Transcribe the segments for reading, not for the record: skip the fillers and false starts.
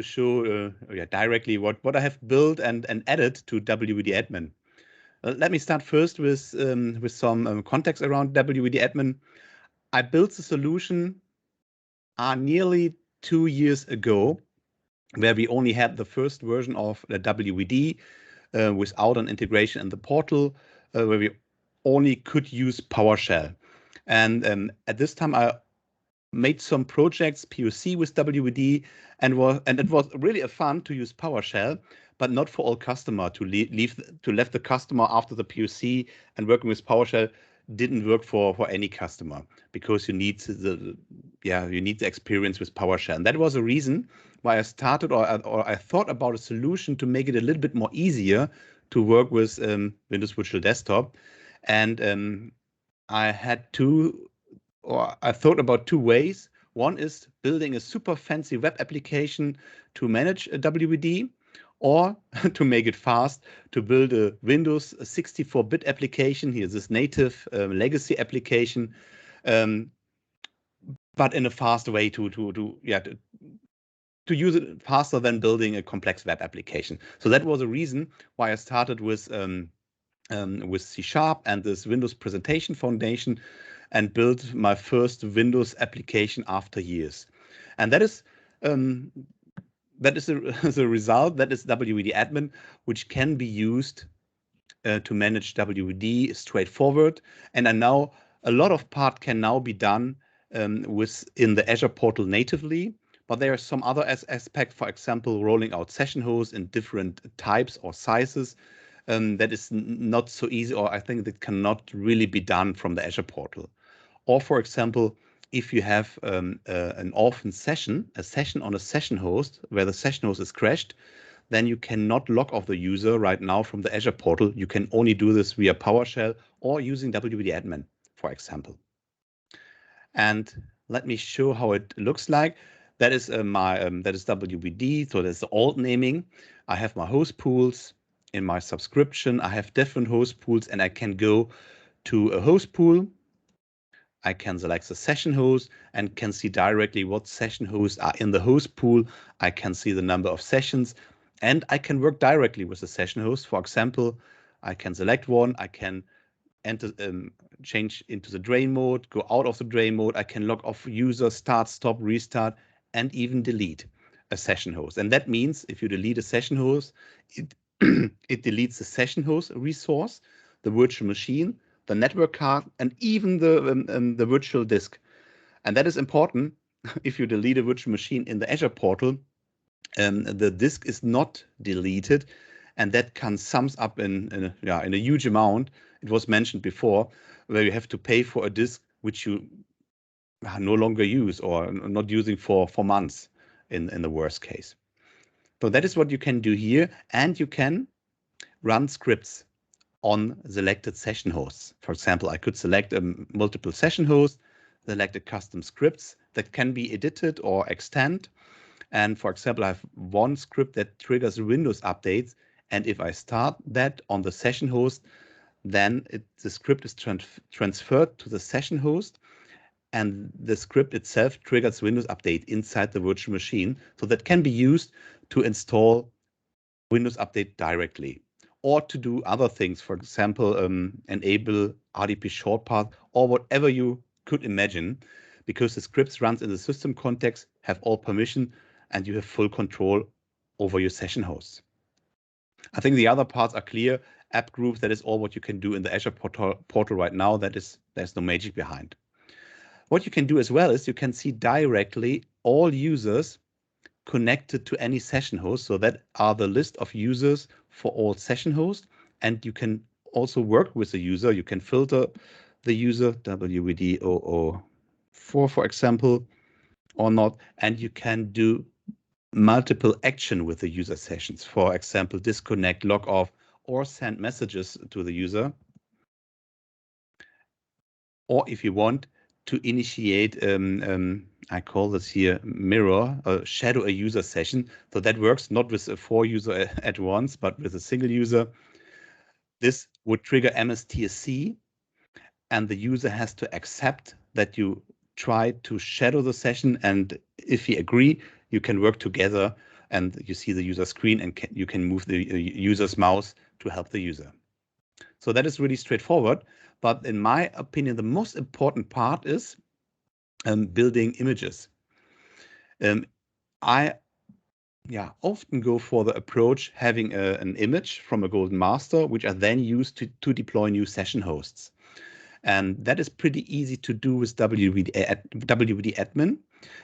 show directly what I have built and added to WVDAdmin. Let me start first with some context around WVDAdmin. I built the solution nearly 2 years ago, where we only had the first version of the WVD without an integration in the portal, where we only could use PowerShell. And at this time, I made some projects, POC with WVD, and it was really a fun to use PowerShell, but not for all customer. To left the customer after the POC and working with PowerShell didn't work for any customer, because you need the experience with PowerShell. And that was a reason why I started, or I thought about a solution to make it a little bit more easier to work with Windows Virtual Desktop. And I thought about two ways. One is building a super fancy web application to manage a WVD, or to make it fast, to build a Windows 64-bit application. Here's this native legacy application, but in a fast way to use it faster than building a complex web application. So that was a reason why I started with C# and this Windows Presentation Foundation, and built my first Windows application after years. And that is the result. That is WVDAdmin, which can be used to manage WVD straightforward. And now a lot of part can now be done within the Azure portal natively. But there are some other aspects, for example, rolling out session hosts in different types or sizes. That is not so easy, or I think that cannot really be done from the Azure portal. Or, for example, if you have an orphan session, a session on a session host where the session host is crashed, then you cannot log off the user right now from the Azure portal. You can only do this via PowerShell or using WVDAdmin, for example. And let me show how it looks like. That is that is WVD. So that's the old naming. I have my host pools. In my subscription, I have different host pools, and I can go to a host pool. I can select the session host and can see directly what session hosts are in the host pool. I can see the number of sessions, and I can work directly with the session host. For example, I can select one. I can enter, change into the drain mode, go out of the drain mode. I can log off user, start, stop, restart, and even delete a session host. And that means if you delete a session host, it deletes the session host resource, the virtual machine, the network card, and even the virtual disk. And that is important. If you delete a virtual machine in the Azure portal, the disk is not deleted, and that can sums up in a huge amount. It was mentioned before, where you have to pay for a disk which you no longer use or not using for months in the worst case. So that is what you can do here, and you can run scripts on selected session hosts. For example, I could select multiple session hosts, select a custom scripts that can be edited or extend. And for example, I have one script that triggers Windows updates. And if I start that on the session host, then the script is transferred to the session host, and the script itself triggers Windows update inside the virtual machine. So that can be used to install Windows Update directly, or to do other things, for example, enable RDP shortpath or whatever you could imagine, because the scripts runs in the system context, have all permission, and you have full control over your session hosts. I think the other parts are clear. App groups, that is all what you can do in the Azure portal right now. There's no magic behind. What you can do as well is you can see directly all users connected to any session host. So that are the list of users for all session hosts. And you can also work with the user. You can filter the user, WVD004, for example, or not. And you can do multiple action with the user sessions. For example, disconnect, log off, or send messages to the user. Or if you want to initiate, I call this here Meurer, shadow a user session. So that works not with 4 users at once, but with a single user. This would trigger MSTSC, and the user has to accept that you try to shadow the session. And if you agree, you can work together and you see the user screen, and you can move the user's mouse to help the user. So that is really straightforward. But in my opinion, the most important part is building images. I often go for the approach having an image from a golden master, which I then use to deploy new session hosts. And that is pretty easy to do with WVDAdmin.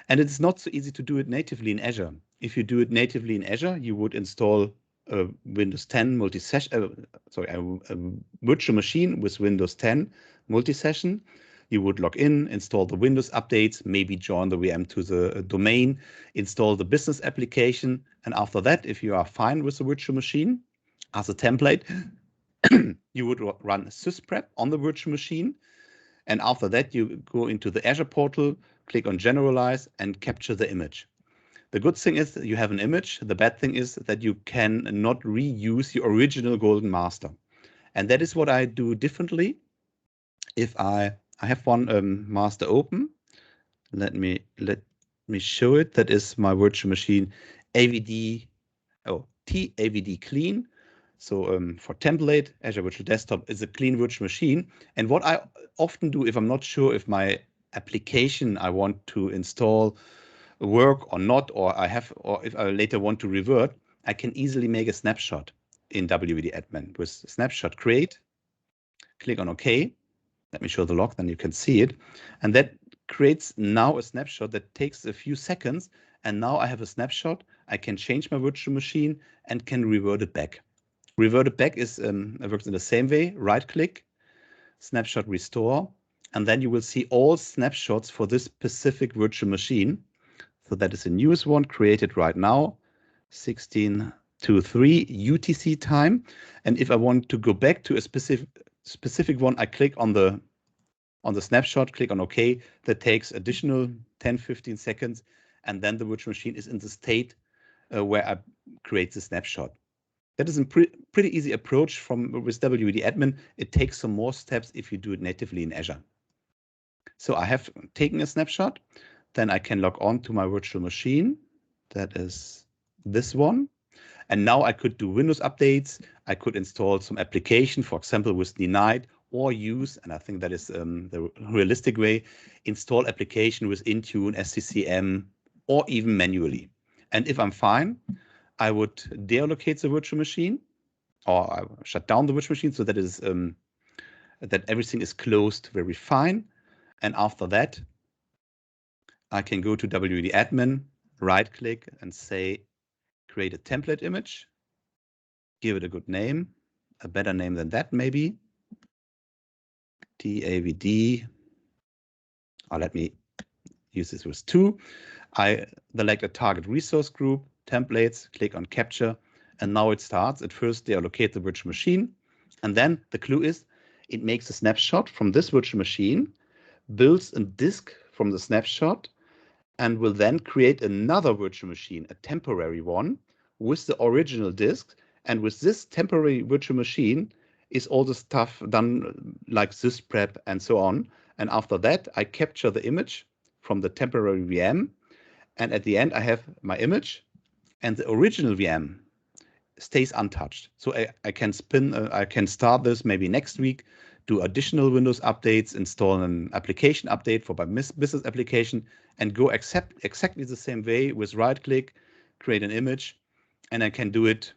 And it's not so easy to do it natively in Azure. If you do it natively in Azure, you would install a Windows 10 multi-session, a virtual machine with Windows 10 multi-session. You would log in, install the Windows updates, maybe join the VM to the domain, install the business application. And after that, if you are fine with the virtual machine as a template, you would run sysprep on the virtual machine. And after that, you go into the Azure portal, click on Generalize, and capture the image. The good thing is that you have an image. The bad thing is that you cannot reuse your original golden master. And that is what I do differently. If I have one master open, let me show it. That is my virtual machine TAVD clean. So for template, Azure Virtual Desktop is a clean virtual machine. And what I often do if I'm not sure if my application I want to install work or not, or if I later want to revert, I can easily make a snapshot in WVDAdmin with snapshot create. Click on OK. Let me show the log, then you can see it. And that creates now a snapshot that takes a few seconds. And now I have a snapshot. I can change my virtual machine and can revert it back. Revert it back is works in the same way. Right click, snapshot restore, and then you will see all snapshots for this specific virtual machine. So that is the newest one created right now, 16:03 UTC time. And if I want to go back to a specific one, I click on the snapshot, click on OK. That takes additional 10-15 seconds, and then the virtual machine is in the state where I create the snapshot. That is a pretty easy approach with WVDAdmin. It takes some more steps if you do it natively in Azure. So I have taken a snapshot. Then I can log on to my virtual machine. That is this one. And now I could do Windows updates. I could install some application, for example, with Denied, or use, and I think that is the realistic way, install application with Intune, SCCM, or even manually. And if I'm fine, I would deallocate the virtual machine, or I shut down the virtual machine so that is that everything is closed very fine. And after that, I can go to WVDAdmin, right click and say, create a template image, give it a good name, a better name than that maybe, TAVD, or let me use this with 2. I select a target resource group, templates, click on capture, and now it starts. At first, they allocate the virtual machine, and then the clue is it makes a snapshot from this virtual machine, builds a disk from the snapshot, and will then create another virtual machine, a temporary one, with the original disk. And with this temporary virtual machine is all the stuff done like sysprep and so on. And after that, I capture the image from the temporary VM. And at the end, I have my image, and the original VM stays untouched. So I can I can start this maybe next week, do additional Windows updates, install an application update for my business application, and go exactly the same way with right click, create an image, and I can do it,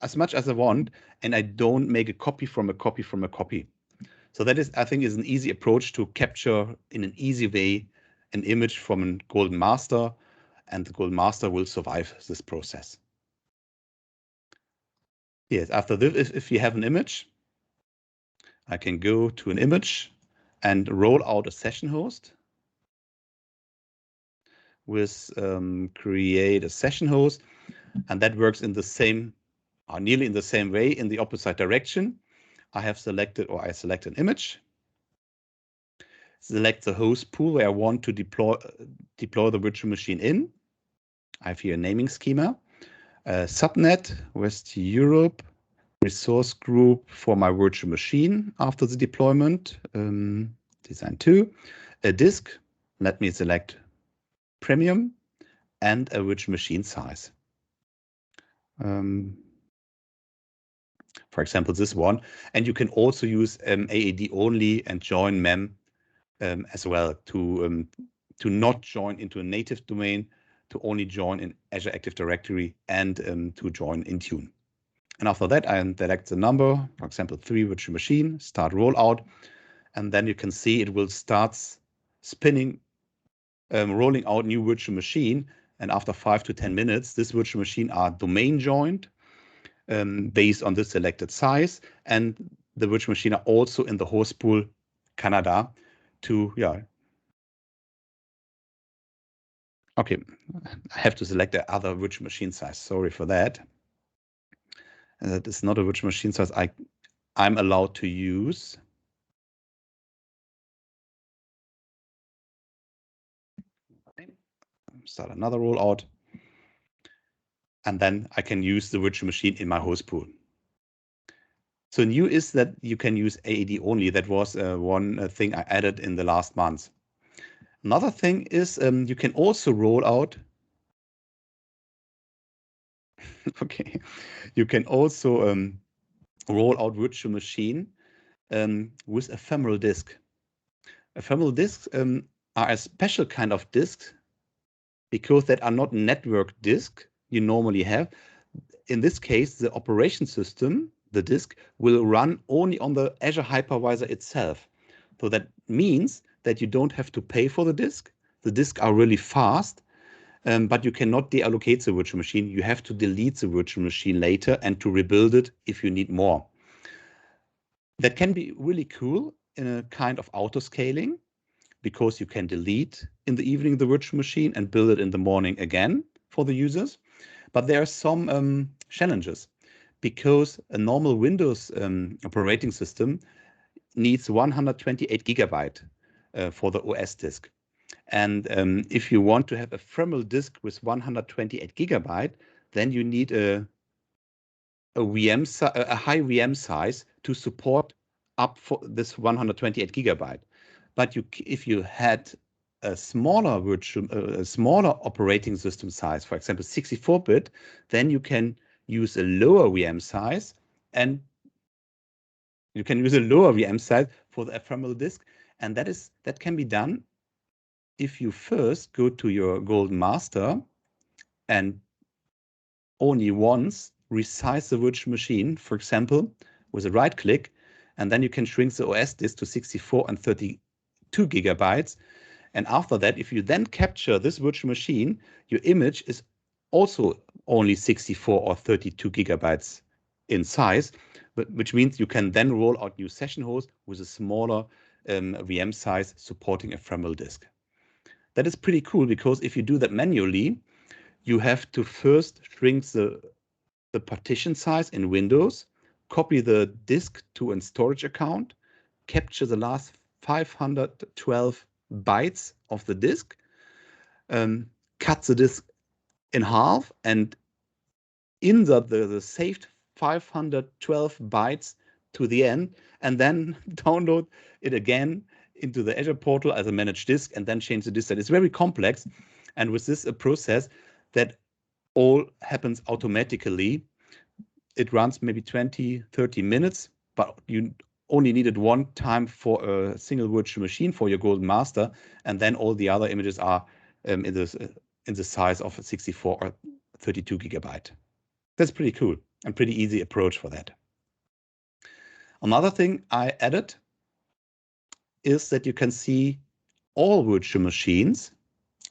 as much as I want, and I don't make a copy from a copy from a copy. So that is, I think, is an easy approach to capture in an easy way an image from a golden master, and the golden master will survive this process. Yes, after this, if you have an image, I can go to an image and roll out a session host with create a session host, and that works in the same, or nearly in the same way, in the opposite direction. I select an image, select the host pool where I want to deploy the virtual machine in. I have here a naming schema, subnet, West Europe, resource group for my virtual machine after the deployment, design 2, a disk, let me select premium, and a virtual machine size. For example, this one. And you can also use AAD only and join mem as well to not join into a native domain, to only join in Azure Active Directory and to join Intune. And after that, I select the number, for example, 3 virtual machine, start rollout, and then you can see it will start spinning, rolling out new virtual machine. And after 5 to 10 minutes, this virtual machine are domain joined based on the selected size, and the virtual machine are also in the host pool Canada to, okay, I have to select the other virtual machine size. Sorry for that. That is not a virtual machine size I'm allowed to use. Start another rollout. And then I can use the virtual machine in my host pool. So new is that you can use AAD only. That was one thing I added in the last month. Another thing is you can also roll out. Okay, you can also roll out virtual machine with ephemeral disk. Ephemeral disks are a special kind of disk because that are not network disk you normally have. In this case, the operation system, the disk, will run only on the Azure hypervisor itself. So that means that you don't have to pay for the disk. The disks are really fast, but you cannot deallocate the virtual machine. You have to delete the virtual machine later and to rebuild it if you need more. That can be really cool in a kind of auto-scaling, because you can delete in the evening the virtual machine and build it in the morning again for the users. But there are some challenges, because a normal Windows operating system needs 128 gigabyte for the OS disk. And if you want to have a ephemeral disk with 128 gigabyte, then you need a high VM size to support up for this 128 gigabyte. But if you had a smaller smaller operating system size, for example, 64-bit, then you can use a lower VM size, and you can use a lower VM size for the ephemeral disk, and that can be done if you first go to your golden master and only once resize the virtual machine, for example, with a right click, and then you can shrink the OS disk to 64 and 32 gigabytes. And after that, if you then capture this virtual machine, your image is also only 64 or 32 gigabytes in size, which means you can then roll out new session hosts with a smaller VM size supporting a ephemeral disk. That is pretty cool, because if you do that manually, you have to first shrink the partition size in Windows, copy the disk to a storage account, capture the last 512 bytes of the disk, cut the disk in half, and insert the saved 512 bytes to the end, and then download it again into the Azure portal as a managed disk, and then change the disk set. It's very complex. And with this process, that all happens automatically. It runs maybe 20, 30 minutes, but you only needed one time for a single virtual machine for your golden master, and then all the other images are in the size of 64 or 32 gigabyte. That's pretty cool and pretty easy approach for that. Another thing I added is that you can see all virtual machines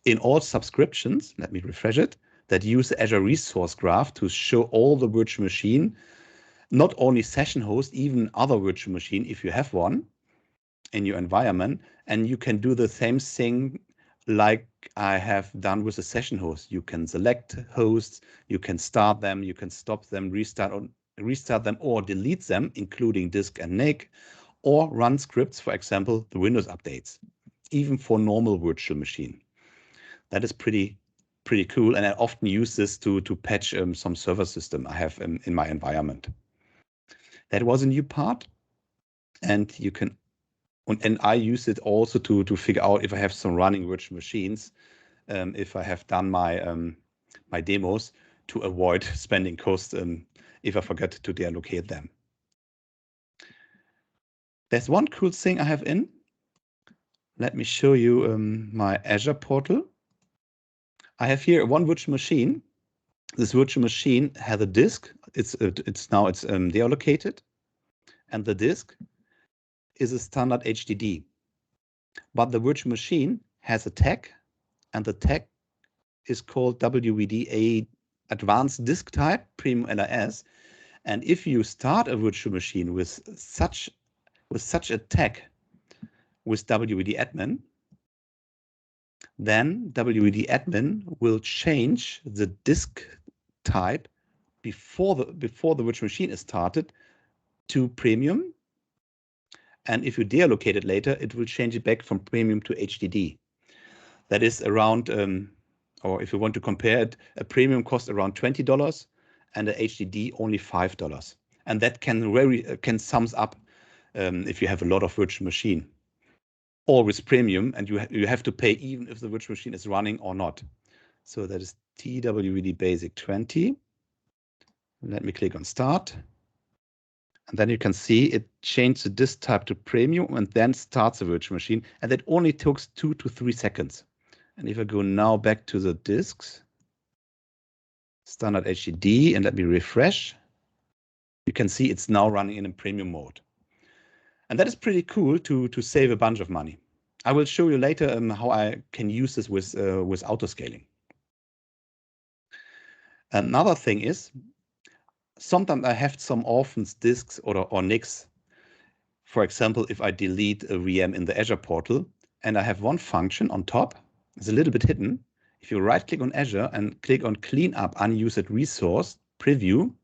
in all subscriptions. Let me refresh it. That use the Azure Resource Graph to show all the virtual machine, not only session host, even other virtual machine if you have one in your environment. And you can do the same thing like I have done with the session host. You can select hosts, you can start them, you can stop them, restart them, or delete them, including disk and NIC, or run scripts, for example, the Windows updates, even for normal virtual machine. That is pretty cool, and I often use this to patch some server system I have in my environment. That was a new part, and you can, and I use it also to figure out if I have some running virtual machines if I have done my demos to avoid spending costs if I forget to deallocate them. There's one cool thing I have in. Let me show you my Azure portal. I have here one virtual machine. This virtual machine has a disk. It's deallocated, and the disk is a standard HDD. But the virtual machine has a tag, and the tag is called WVDA Advanced Disk Type Premium LIS. And if you start a virtual machine with such a tag with WVDAdmin, then WVDAdmin will change the disk type before the virtual machine is started to premium. And if you deallocate it later, it will change it back from premium to HDD. That is around, or if you want to compare it, a premium costs around $20 and a HDD only $5. And that can sums up if you have a lot of virtual machine. Or with premium, and you have to pay even if the virtual machine is running or not. So that is TWVD Basic 20. Let me click on Start. And then you can see it changed the disk type to premium and then starts the virtual machine. And that only takes 2 to 3 seconds. And if I go now back to the disks, standard HDD, and let me refresh, you can see it's now running in a premium mode. And that is pretty cool to save a bunch of money. I will show you later how I can use this with autoscaling. Another thing is, sometimes I have some orphans disks or NICs. For example, if I delete a VM in the Azure portal and I have one function on top, it's a little bit hidden. If you right click on Azure and click on Clean Up Unused Resource Preview,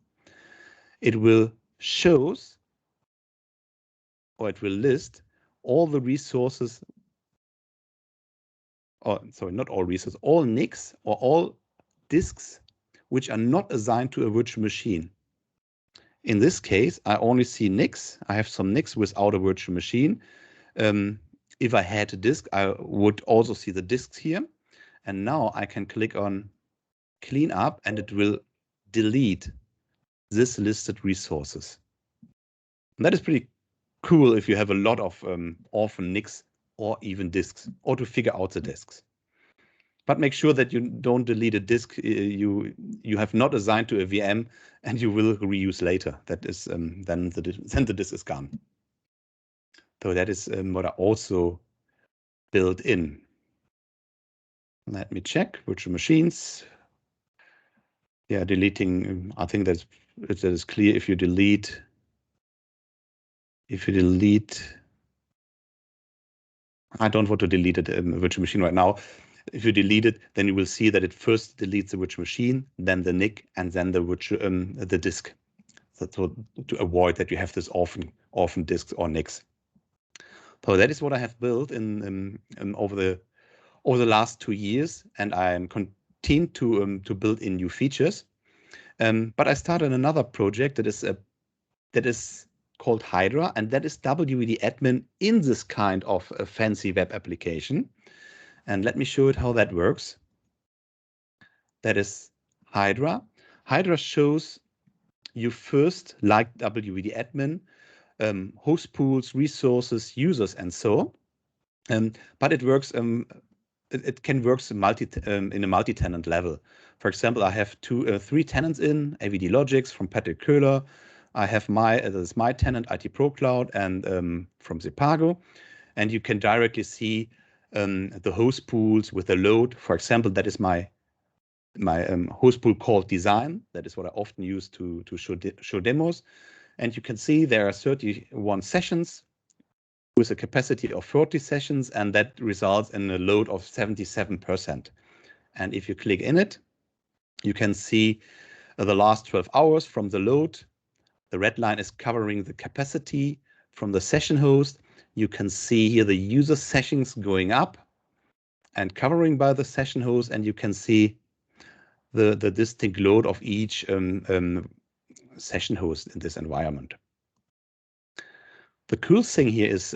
it will shows, or it will list all the resources, or sorry, not all resources, all NICs or all disks which are not assigned to a virtual machine. In this case, I only see NICs. I have some NICs without a virtual machine. If I had a disk, I would also see the disks here. And now I can click on Clean Up and it will delete this listed resources. And that is pretty cool if you have a lot of orphan NICs or even disks, or to figure out the disks. But make sure that you don't delete a disk you have not assigned to a VM and you will reuse later. That is then the disk is gone. So that is what I also built in. Let me check virtual machines. Yeah, deleting. I think that is clear. If you delete, I don't want to delete it in a virtual machine right now. If you delete it, then you will see that it first deletes the virtual machine, then the NIC, and then the disk. So to avoid that you have this orphan disks or NICs. So that is what I have built in over the last 2 years, and I am continuing to build in new features. But I started another project that is called Hydra, and that is WVDAdmin in this kind of a fancy web application. And let me show it how that works. That is Hydra. Hydra shows you first, like WVDAdmin, host pools, resources, users, and so on. But it works. It can work in a multi-tenant level. For example, I have 3 tenants in AVD Logics from Patrick Köhler. I have my tenant IT Pro Cloud and from Sepago, and you can directly see the host pools with the load. For example, that is my host pool called Design. That is what I often use to show demos. And you can see there are 31 sessions with a capacity of 40 sessions, and that results in a load of 77%. And if you click in it, you can see the last 12 hours from the load. The red line is covering the capacity from the session host. You can see here the user sessions going up and covering by the session host, and you can see the distinct load of each session host in this environment. The cool thing here is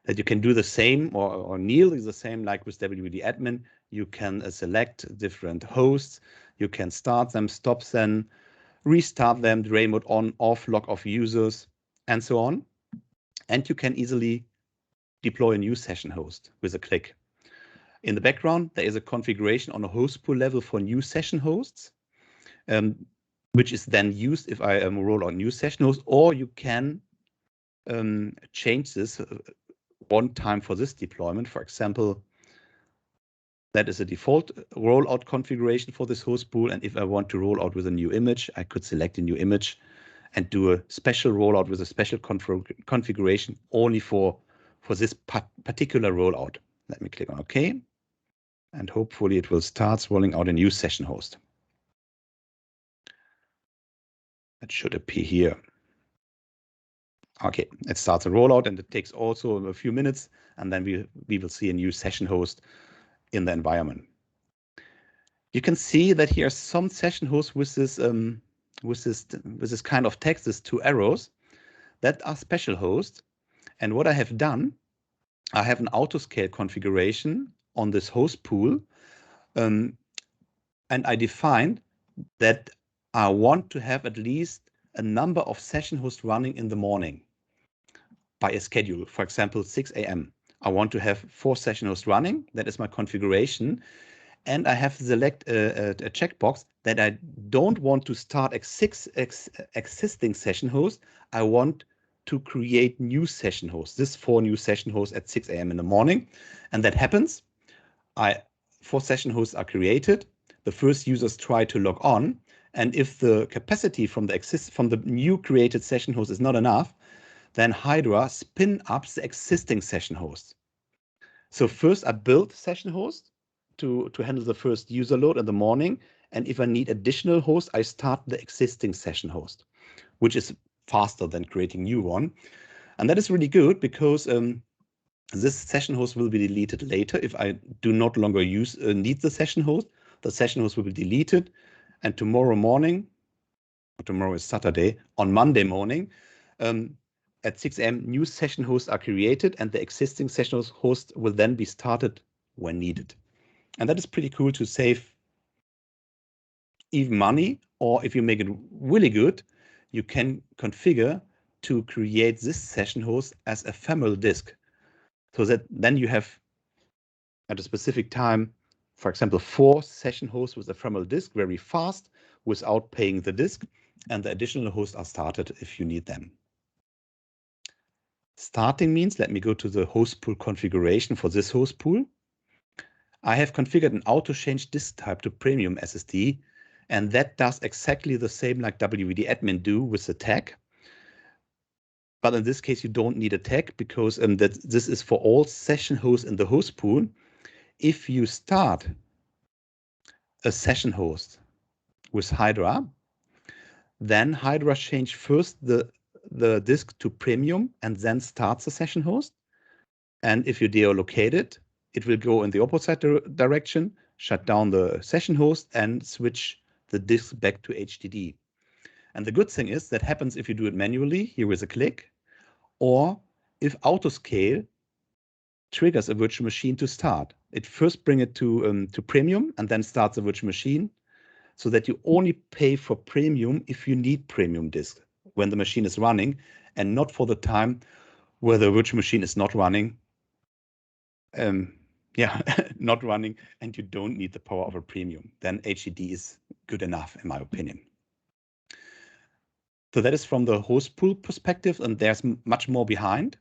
that you can do the same or nearly the same like with WVDAdmin. You can select different hosts. You can start them, stop them, restart them, remote on, off, log off users, and so on. And you can easily deploy a new session host with a click. In the background, there is a configuration on a host pool level for new session hosts, which is then used if I roll out new session hosts, or you can change this one time for this deployment. For example, that is a default rollout configuration for this host pool. And if I want to roll out with a new image, I could select a new image and do a special rollout with a special configuration only for this particular rollout. Let me click on OK. And hopefully it will start rolling out a new session host. That should appear here. Okay, it starts a rollout and it takes also a few minutes, and then we will see a new session host in the environment. You can see that here are some session hosts with this kind of text, these two arrows, that are special hosts. And what I have done, I have an autoscale configuration on this host pool, and I defined that I want to have at least a number of session hosts running in the morning by a schedule. For example, 6 a.m. I want to have 4 session hosts running. That is my configuration. And I have select a checkbox that I don't want to start existing session hosts. I want to create new session hosts. This 4 new session hosts at 6 a.m. in the morning. And that happens. 4 session hosts are created. The first users try to log on. And if the capacity from the new created session host is not enough, then Hydra spin up the existing session host. So first I build session host to handle the first user load in the morning. And if I need additional hosts, I start the existing session host, which is faster than creating new one. And that is really good because this session host will be deleted later. If I do not longer need the session host will be deleted. And tomorrow morning, tomorrow is Saturday, on Monday morning, at 6 a.m., new session hosts are created and the existing session host will then be started when needed. And that is pretty cool to save even money, or if you make it really good, you can configure to create this session host as a ephemeral disk. So that then you have at a specific time, for example, 4 session hosts with ephemeral disk very fast without paying the disk, and the additional hosts are started if you need them. Starting means, let me go to the host pool configuration for this host pool. I have configured an auto change disk type to premium SSD, and that does exactly the same like WVDAdmin do with the tag. But in this case, you don't need a tag because this is for all session hosts in the host pool. If you start a session host with Hydra, then Hydra change first the disk to premium and then starts the session host. And if you deallocate it, it will go in the opposite direction, shut down the session host and switch the disk back to HDD. And the good thing is that happens if you do it manually, here with a click, or if autoscale triggers a virtual machine to start. It first brings it to premium and then starts a virtual machine, so that you only pay for premium if you need premium disk when the machine is running, and not for the time where the virtual machine is not running. Not running, and you don't need the power of a premium. Then HDD is good enough, in my opinion. So that is from the host pool perspective, and there's much more behind.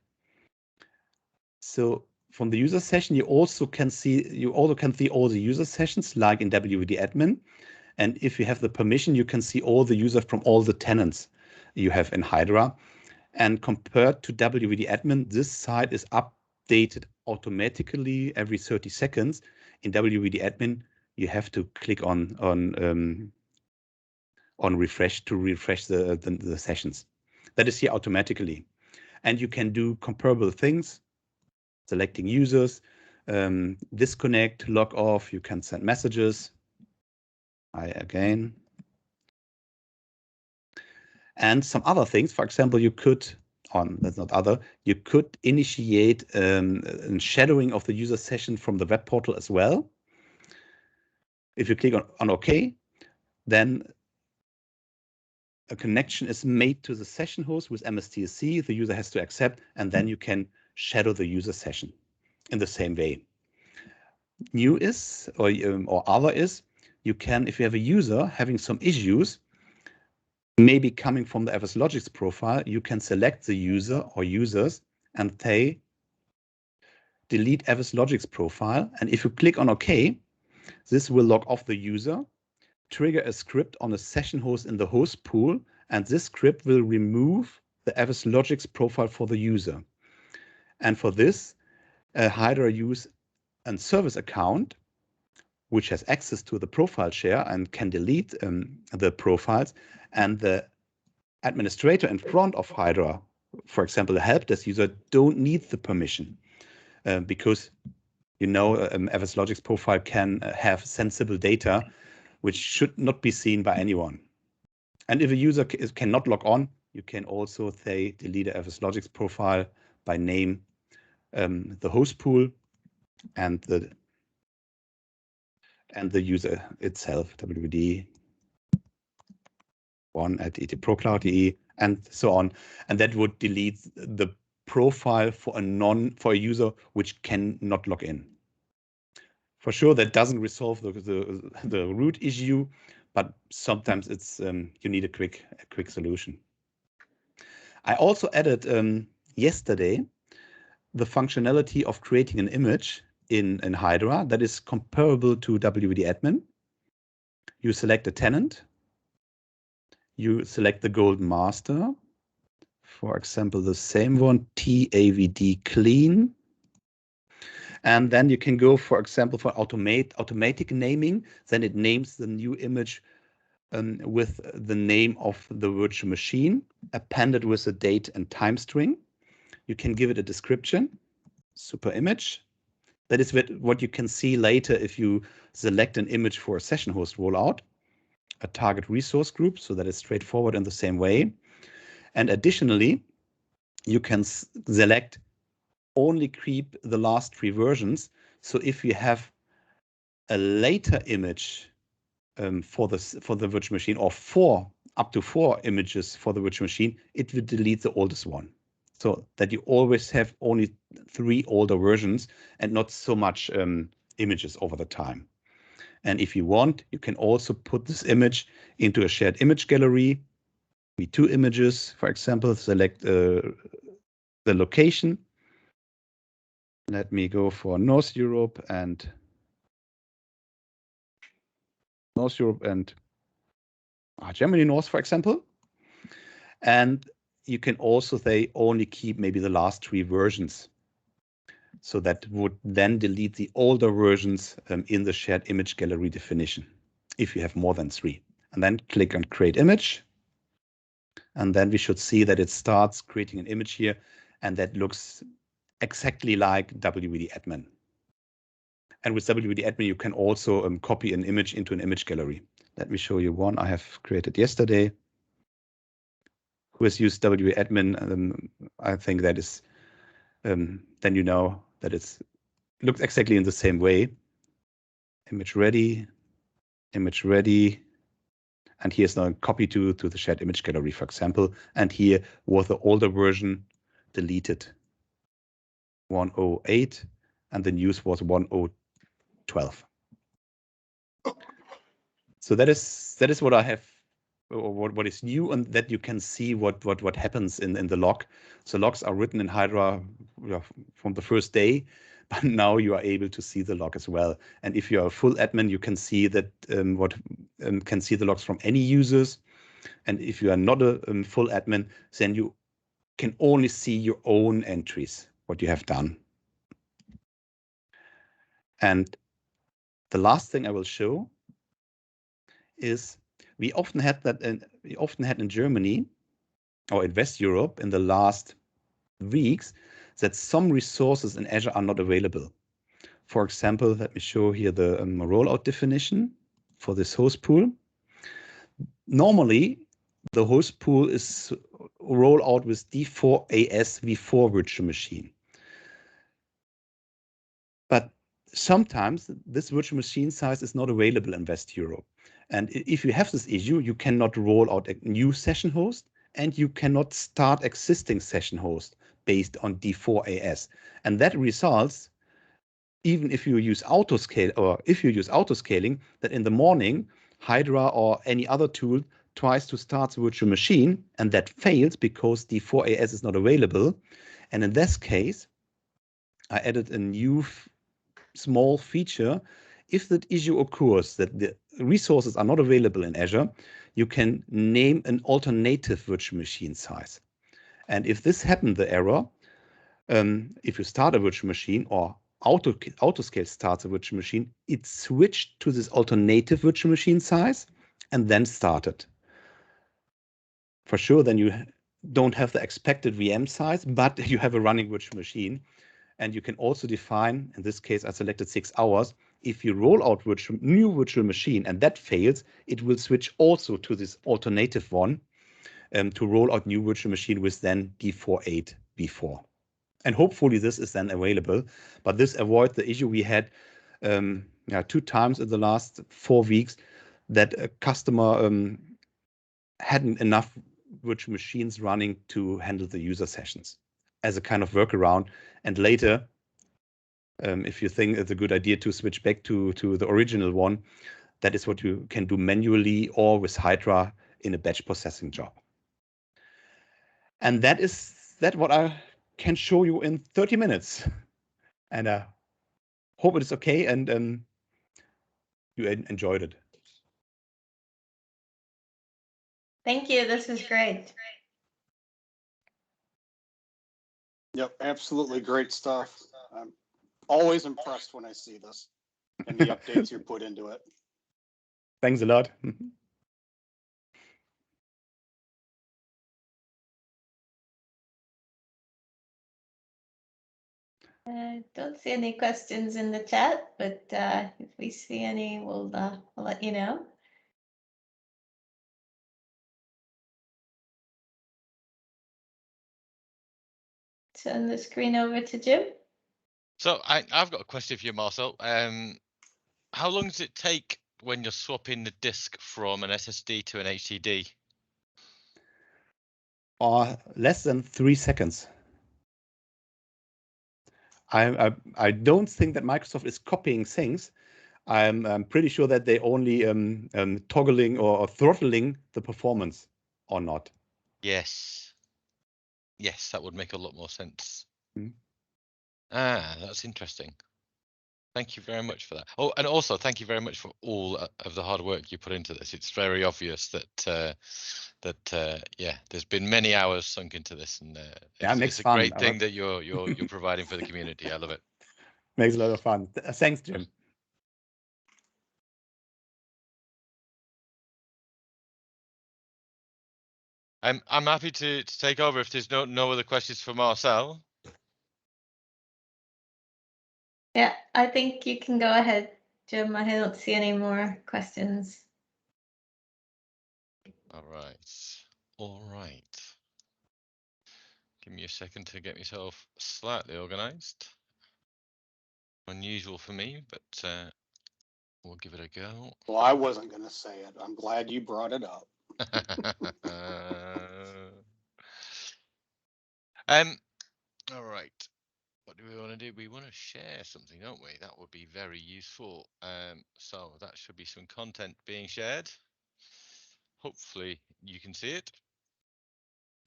So from the user session, you also can see all the user sessions like in WVDAdmin. And if you have the permission, you can see all the users from all the tenants you have in Hydra. And compared to WVDAdmin, this site is updated automatically every 30 seconds. In WVDAdmin, you have to click on refresh to refresh the sessions. That is here automatically. And you can do comparable things, selecting users, disconnect, log off, you can send messages. And some other things, for example, you could that's not other, you could initiate a shadowing of the user session from the web portal as well. If you click on OK, then a connection is made to the session host with MSTSC. The user has to accept, and then you can shadow the user session in the same way. New is, or other is, you can, if you have a user having some issues, maybe coming from the FSLogix profile, you can select the user or users and say, delete FSLogix profile. And if you click on OK, this will log off the user, trigger a script on a session host in the host pool, and this script will remove the FSLogix profile for the user. And for this, Hydra use a service account which has access to the profile share and can delete the profiles, and the administrator in front of Hydra, for example, a help desk user, don't need the permission because FSLogix profile can have sensible data which should not be seen by anyone. And if a user cannot log on, you can also say delete a FSLogix profile by name, the host pool, and the user itself, WVD1 at etprocloud.de, and so on. And that would delete the profile for a user which cannot log in. For sure, that doesn't resolve the root issue, but sometimes it's you need a quick solution. I also added yesterday the functionality of creating an image in Hydra that is comparable to WVDAdmin. You select a tenant, you select the golden master, for example, the same one, TAVD clean. And then you can go, for example, for automatic naming. Then it names the new image with the name of the virtual machine, appended with a date and time string. You can give it a description, super image. That is what you can see later if you select an image for a session host rollout, a target resource group, so that is straightforward in the same way. And additionally, you can select only keep the last 3 versions. So if you have a later image for the virtual machine, or up to 4 images for the virtual machine, it will delete the oldest one. So that you always have only 3 older versions and not so much images over the time. And if you want, you can also put this image into a shared image gallery. 2 images, for example, select the location. Let me go for North Europe and Germany North, for example. And you can also say only keep maybe the last 3 versions. So that would then delete the older versions in the shared image gallery definition, if you have more than 3. And then click on create image. And then we should see that it starts creating an image here, and that looks exactly like WVDAdmin. And with WVDAdmin, you can also copy an image into an image gallery. Let me show you one I have created yesterday. Who has used WVDAdmin? I think that is, then you know that it looks exactly in the same way. Image ready, and here's now a copy to the shared image gallery, for example. And here was the older version deleted, 108, and the news was 1012. So that is what I have, or what is new, and that you can see what happens in the log. So logs are written in Hydra from the first day, but now you are able to see the log as well. And if you are a full admin, you can see that can see the logs from any users. And if you are not a full admin, then you can only see your own entries, what you have done. And the last thing I will show is we often had in Germany or in West Europe in the last weeks that some resources in Azure are not available. For example, let me show here the rollout definition for this host pool. Normally, the host pool is roll out with D4AS v4 virtual machine. But sometimes this virtual machine size is not available in West Europe. And if you have this issue, you cannot roll out a new session host and you cannot start existing session host based on D4AS. And that results, even if you use autoscale or if you use autoscaling, that in the morning, Hydra or any other tool tries to start the virtual machine and that fails because D4AS is not available. And in this case, I added a new small feature. If that issue occurs that the resources are not available in Azure, you can name an alternative virtual machine size. And if this happened, the error, if you start a virtual machine or autoscale starts a virtual machine, it switched to this alternative virtual machine size and then started. For sure, then you don't have the expected VM size, but you have a running virtual machine. And you can also define, in this case, I selected 6 hours. If you roll out new virtual machine and that fails, it will switch also to this alternative one to roll out new virtual machine with then D4.8 v4. And hopefully this is then available, but this avoids the issue we had 2 times in the last 4 weeks that a customer hadn't enough virtual machines running to handle the user sessions as a kind of workaround. And later, if you think it's a good idea to switch back to the original one, that is what you can do manually or with Hydra in a batch processing job. And that is what I can show you in 30 minutes. And I hope it is okay and you enjoyed it. Thank you. This is great. Yep, absolutely great stuff. I'm always impressed when I see this and the updates you put into it. Thanks a lot. I don't see any questions in the chat, but if we see any, we'll let you know. Turn the screen over to Jim. So I've got a question for you, Marcel. How long does it take when you're swapping the disk from an SSD to an HDD? Less than 3 seconds. I don't think that Microsoft is copying things. I'm pretty sure that they only toggling or throttling the performance or not. Yes. Yes, that would make a lot more sense. Mm. Ah, that's interesting. Thank you very much for that. Oh, and also thank you very much for all of the hard work you put into this. It's very obvious that yeah, there's been many hours sunk into this, and it's a great thing that you're providing for the community. I love it. Makes a lot of fun. Thanks, Jim. I'm happy to take over if there's no other questions for Marcel. Yeah, I think you can go ahead, Jim. I don't see any more questions. All right. Give me a second to get myself slightly organized. Unusual for me, but we'll give it a go. Well, I wasn't going to say it. I'm glad you brought it up. All right. What do we want to do? We want to share something, don't we? That would be very useful. So that should be some content being shared. Hopefully you can see it.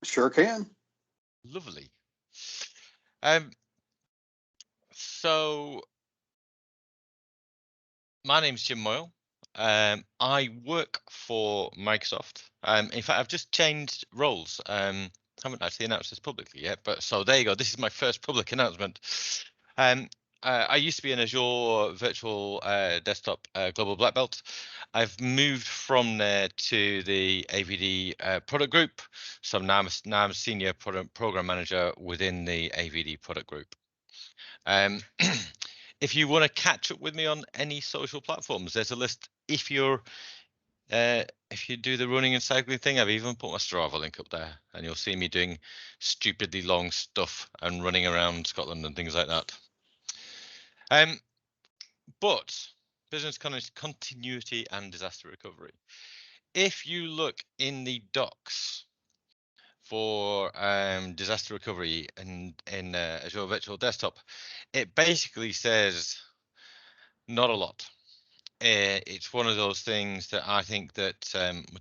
Sure can. Lovely. So my name's Jim Moyle. I work for Microsoft. In fact, I've just changed roles. Haven't actually announced this publicly yet, but so there you go. This is my first public announcement. I used to be an Azure Virtual Desktop Global Black Belt. I've moved from there to the AVD product group. So now I'm a senior program manager within the AVD product group. If you want to catch up with me on any social platforms, there's a list. If you're if you do the running and cycling thing, I've even put my Strava link up there, and you'll see me doing stupidly long stuff and running around Scotland and things like that. But business continuity and disaster recovery. If you look in the docs for disaster recovery and in Azure Virtual Desktop, it basically says not a lot. It's one of those things that I think that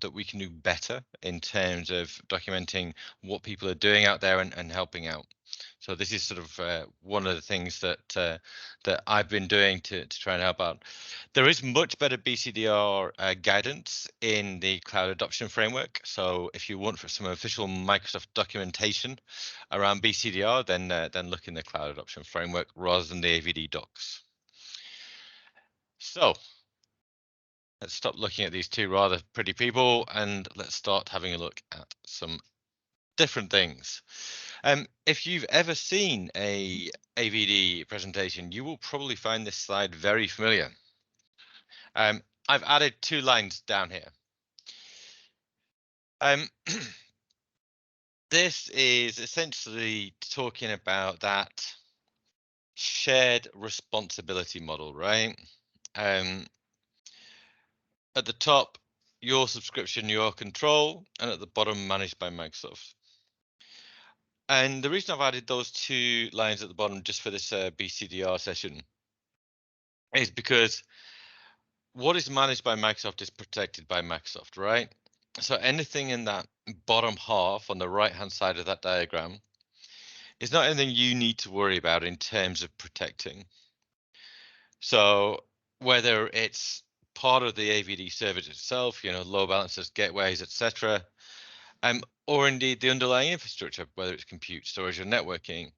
that we can do better in terms of documenting what people are doing out there and helping out. So this is sort of one of the things that that I've been doing to try and help out. There is much better BCDR guidance in the Cloud Adoption Framework. So if you want for some official Microsoft documentation around BCDR, then look in the Cloud Adoption Framework rather than the AVD docs. So let's stop looking at these two rather pretty people and let's start having a look at some different things. If you've ever seen a AVD presentation, you will probably find this slide very familiar. I've added 2 lines down here. This is essentially talking about that shared responsibility model, right? At the top, your subscription, your control, and at the bottom, managed by Microsoft. And the reason I've added those 2 lines at the bottom just for this BCDR session is because what is managed by Microsoft is protected by Microsoft, right? So anything in that bottom half on the right-hand side of that diagram is not anything you need to worry about in terms of protecting. So whether it's part of the AVD service itself, you know, load balancers, gateways, etc., or indeed the underlying infrastructure, whether it's compute, storage, or networking,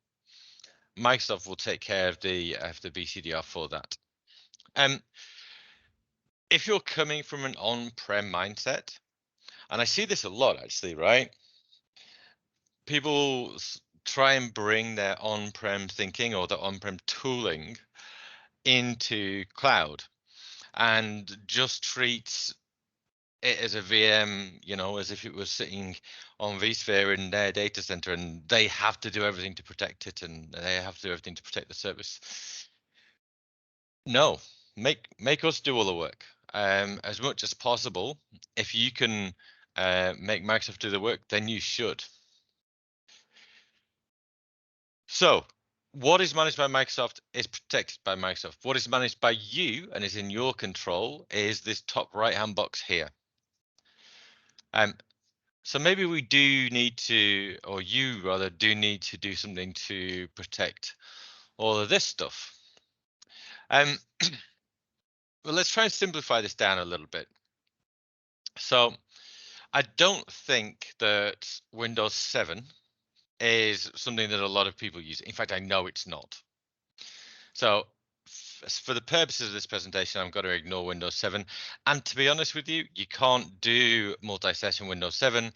Microsoft will take care of the BCDR for that. If you're coming from an on-prem mindset, and I see this a lot actually, right? People try and bring their on-prem thinking or their on-prem tooling into cloud and just treat it as a VM, you know, as if it was sitting on vSphere in their data center, and they have to do everything to protect it, and they have to do everything to protect the service. No, make us do all the work as much as possible. If you can make Microsoft do the work, then you should. So what is managed by Microsoft is protected by Microsoft. What is managed by you and is in your control is this top right hand box here. So maybe we do need to, or you rather do need to do something to protect all of this stuff. Well, let's try and simplify this down a little bit. So I don't think that Windows 7 is something that a lot of people use. In fact, I know it's not. So for the purposes of this presentation, I'm going to ignore Windows 7. And to be honest with you, you can't do multi-session Windows 7.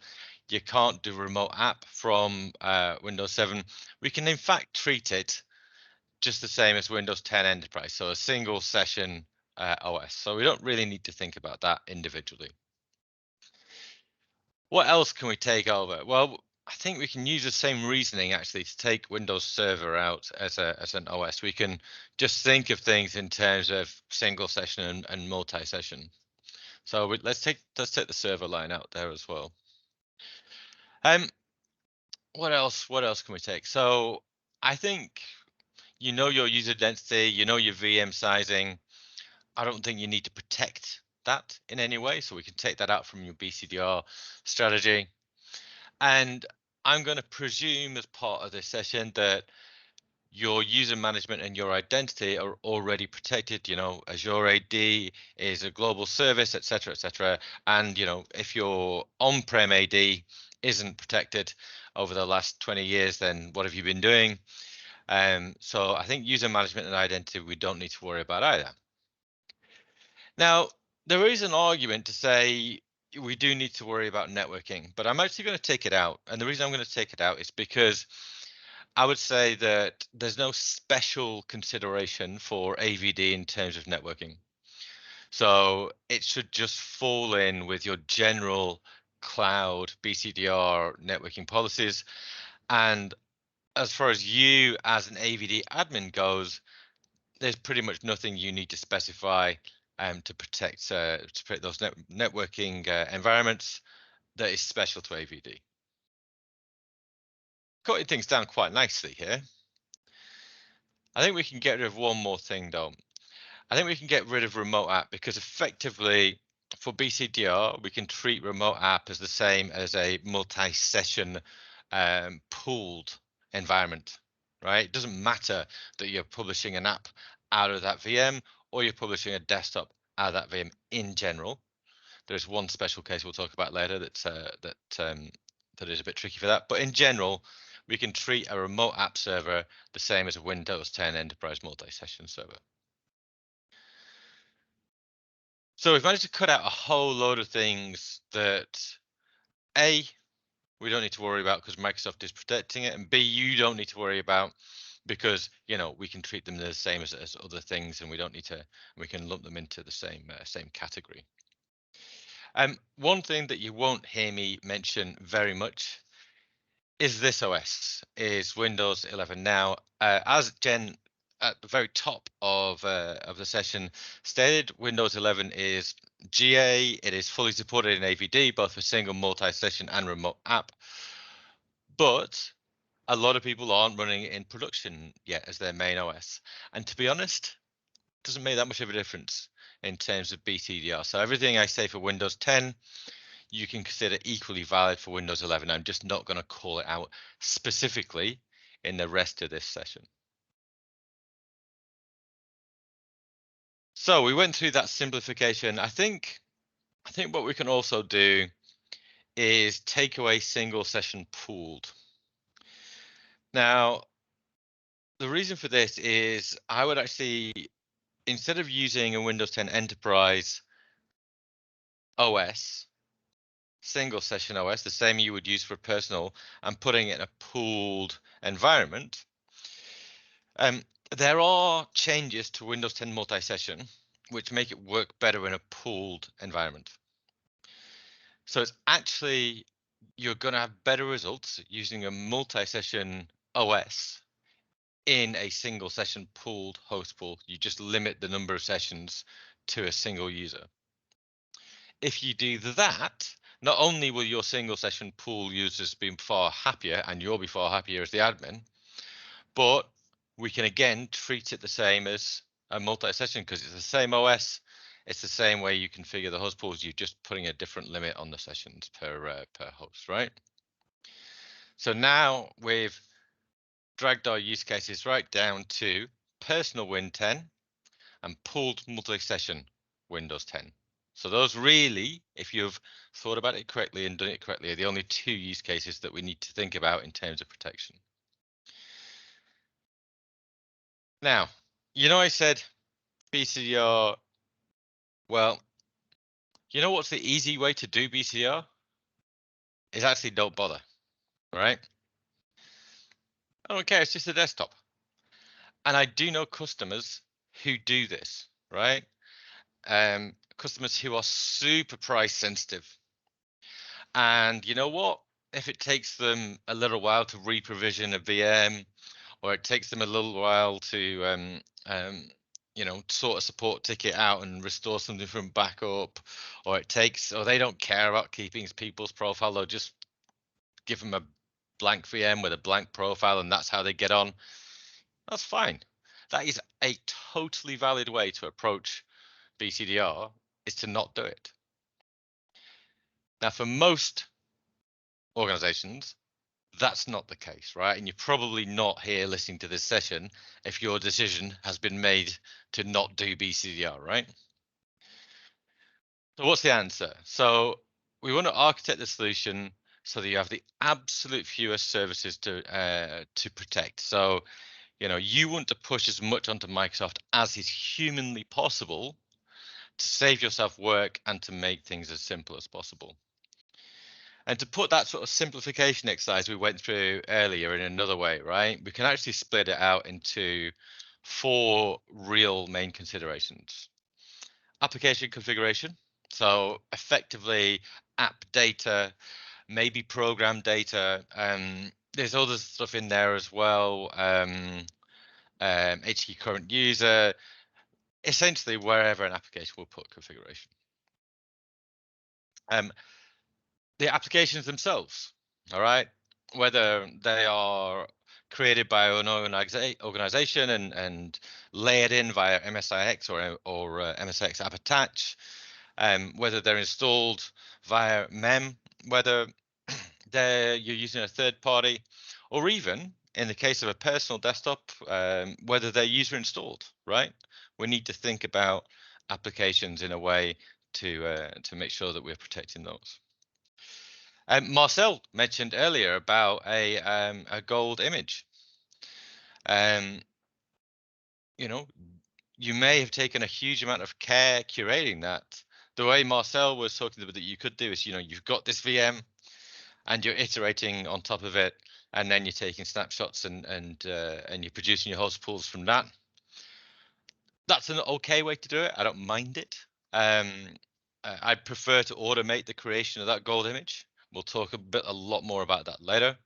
You can't do remote app from Windows 7. We can in fact treat it just the same as Windows 10 Enterprise, so a single session OS. So we don't really need to think about that individually. What else can we take over? Well, I think we can use the same reasoning actually to take Windows Server out as an OS. We can just think of things in terms of single session and multi-session. So let's take the server line out there as well. What else can we take? So I think you know your user density, you know your VM sizing. I don't think you need to protect that in any way, so we can take that out from your BCDR strategy. And I'm going to presume as part of this session that your user management and your identity are already protected. You know, Azure AD is a global service, etc., etc. And you know, if your on-prem AD isn't protected over the last 20 years, then what have you been doing? So I think user management and identity we don't need to worry about either. Now, there is an argument to say we do need to worry about networking, but I'm actually going to take it out. And the reason I'm going to take it out is because I would say that there's no special consideration for AVD in terms of networking. So it should just fall in with your general cloud BCDR networking policies. And as far as you as an AVD admin goes, there's pretty much nothing you need to specify to protect those networking environments that is special to AVD. Cutting things down quite nicely here. I think we can get rid of one more thing though. I think we can get rid of remote app, because effectively for BCDR, we can treat remote app as the same as a multi-session pooled environment, right? It doesn't matter that you're publishing an app out of that VM or you're publishing a desktop out of that VM in general. There's one special case we'll talk about later that is a bit tricky for that. But in general, we can treat a remote app server the same as a Windows 10 enterprise multi-session server. So we've managed to cut out a whole load of things that A, we don't need to worry about because Microsoft is protecting it, and B, you don't need to worry about because, you know, we can treat them the same as other things, and we don't need to, we can lump them into the same category. One thing that you won't hear me mention very much is this OS, is Windows 11. Now, as Jen at the very top of the session stated, Windows 11 is GA. It is fully supported in AVD, both for single, multi-session and remote app. But a lot of people aren't running it in production yet as their main OS. And to be honest, it doesn't make that much of a difference in terms of BCDR. So everything I say for Windows 10, you can consider equally valid for Windows 11. I'm just not going to call it out specifically in the rest of this session. So we went through that simplification. I think what we can also do is take away single session pooled. Now, the reason for this is I would actually, instead of using a Windows 10 Enterprise OS, single session OS, the same you would use for personal, and putting it in a pooled environment, there are changes to Windows 10 multi-session which make it work better in a pooled environment. So it's actually, you're going to have better results using a multi-session OS in a single session pooled host pool. You just limit the number of sessions to a single user. If you do that, not only will your single session pool users be far happier, and you'll be far happier as the admin, but we can again treat it the same as a multi-session because it's the same OS. It's the same way you configure the host pools. You're just putting a different limit on the sessions per host, right? So now we've dragged our use cases right down to personal Win 10 and pooled multi-session Windows 10. So those really, if you've thought about it correctly and done it correctly, are the only two use cases that we need to think about in terms of protection. Now, you know, I said BCDR, well, you know what's the easy way to do BCDR? Is actually don't bother, right? I don't care, it's just a desktop. And I do know customers who do this, right? Customers who are super price sensitive. And you know what? If it takes them a little while to re-provision a VM, or it takes them a little while to you know, sort a support ticket out and restore something from backup, or they don't care about keeping people's profile, they'll just give them a blank VM with a blank profile and that's how they get on. That's fine. That is a totally valid way to approach BCDR, is to not do it. Now, for most organizations, that's not the case, right? And you're probably not here listening to this session if your decision has been made to not do BCDR, right? So what's the answer? So we want to architect the solution so that you have the absolute fewest services to protect. So, you know, you want to push as much onto Microsoft as is humanly possible to save yourself work and to make things as simple as possible. And to put that sort of simplification exercise we went through earlier in another way, right? We can actually split it out into 4 real main considerations. application configuration. So effectively app data, maybe program data. There's other stuff in there as well. HT current user, essentially wherever an application will put configuration. The applications themselves, all right, whether they are created by an organization and layered in via MSIX or MSIX app attach, whether they're installed via MEM, whether you're using a third party, or even in the case of a personal desktop, whether they're user installed, right? We need to think about applications in a way to make sure that we're protecting those. Marcel mentioned earlier about a gold image. You know, you may have taken a huge amount of care curating that. The way Marcel was talking about that you could do is, you've got this VM and you're iterating on top of it, and then you're taking snapshots and you're producing your host pools from that. That's an okay way to do it. I don't mind it. I prefer to automate the creation of that gold image. We'll talk a lot more about that later.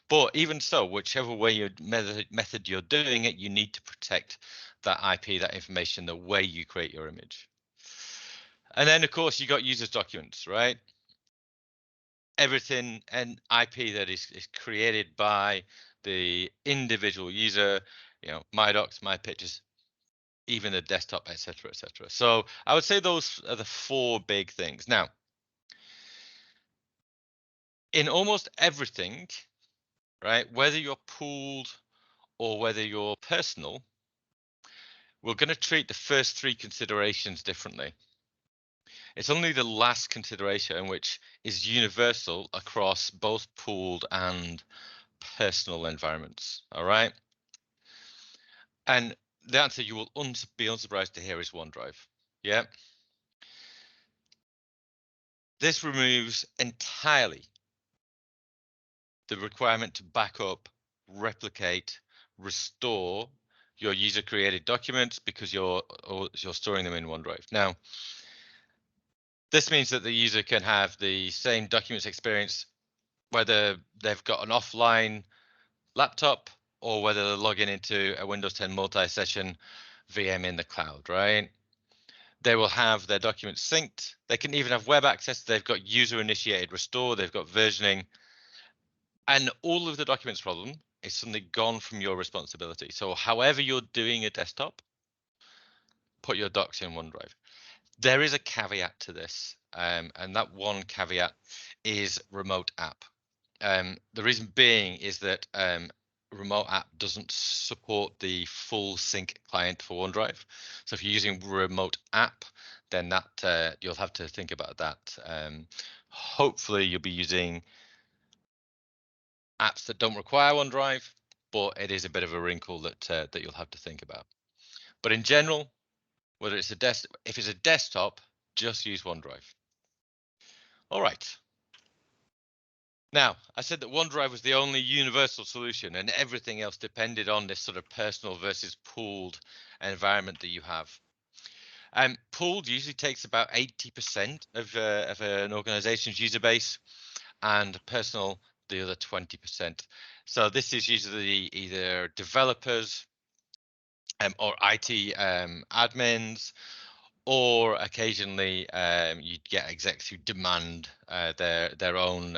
But even so, whichever way your method you're doing it, you need to protect that IP, that information, the way you create your image. And then, of course, you got users documents, right? Everything and IP that is created by the individual user, my docs, my pictures, even the desktop, etc., etc. So I would say those are the 4 big things. Now, in almost everything, right, whether you're pooled or whether you're personal, we're going to treat the first 3 considerations differently. It's only the last consideration, which is universal across both pooled and personal environments. All right. And the answer you will be unsurprised to hear is OneDrive. Yeah. This removes entirely the requirement to back up, replicate, restore your user created documents because you're storing them in OneDrive. Now, this means that the user can have the same documents experience whether they've got an offline laptop or whether they're logging into a Windows 10 multi-session VM in the cloud, right? They will have their documents synced. They can even have web access. They've got user initiated restore. They've got versioning. And all of the documents problem is suddenly gone from your responsibility. So however you're doing a desktop, put your docs in OneDrive. There is a caveat to this, and that one caveat is remote app. The reason being is that remote app doesn't support the full sync client for OneDrive. So if you're using remote app, then that you'll have to think about that. Hopefully you'll be using apps that don't require OneDrive, but it is a bit of a wrinkle that you'll have to think about. But in general, whether it's if it's a desktop, just use OneDrive. All right. Now, I said that OneDrive was the only universal solution and everything else depended on this sort of personal versus pooled environment that you have. Pooled usually takes about 80% of an organization's user base, and personal the other 20%. So this is usually either developers or IT admins, or occasionally you get execs who demand their own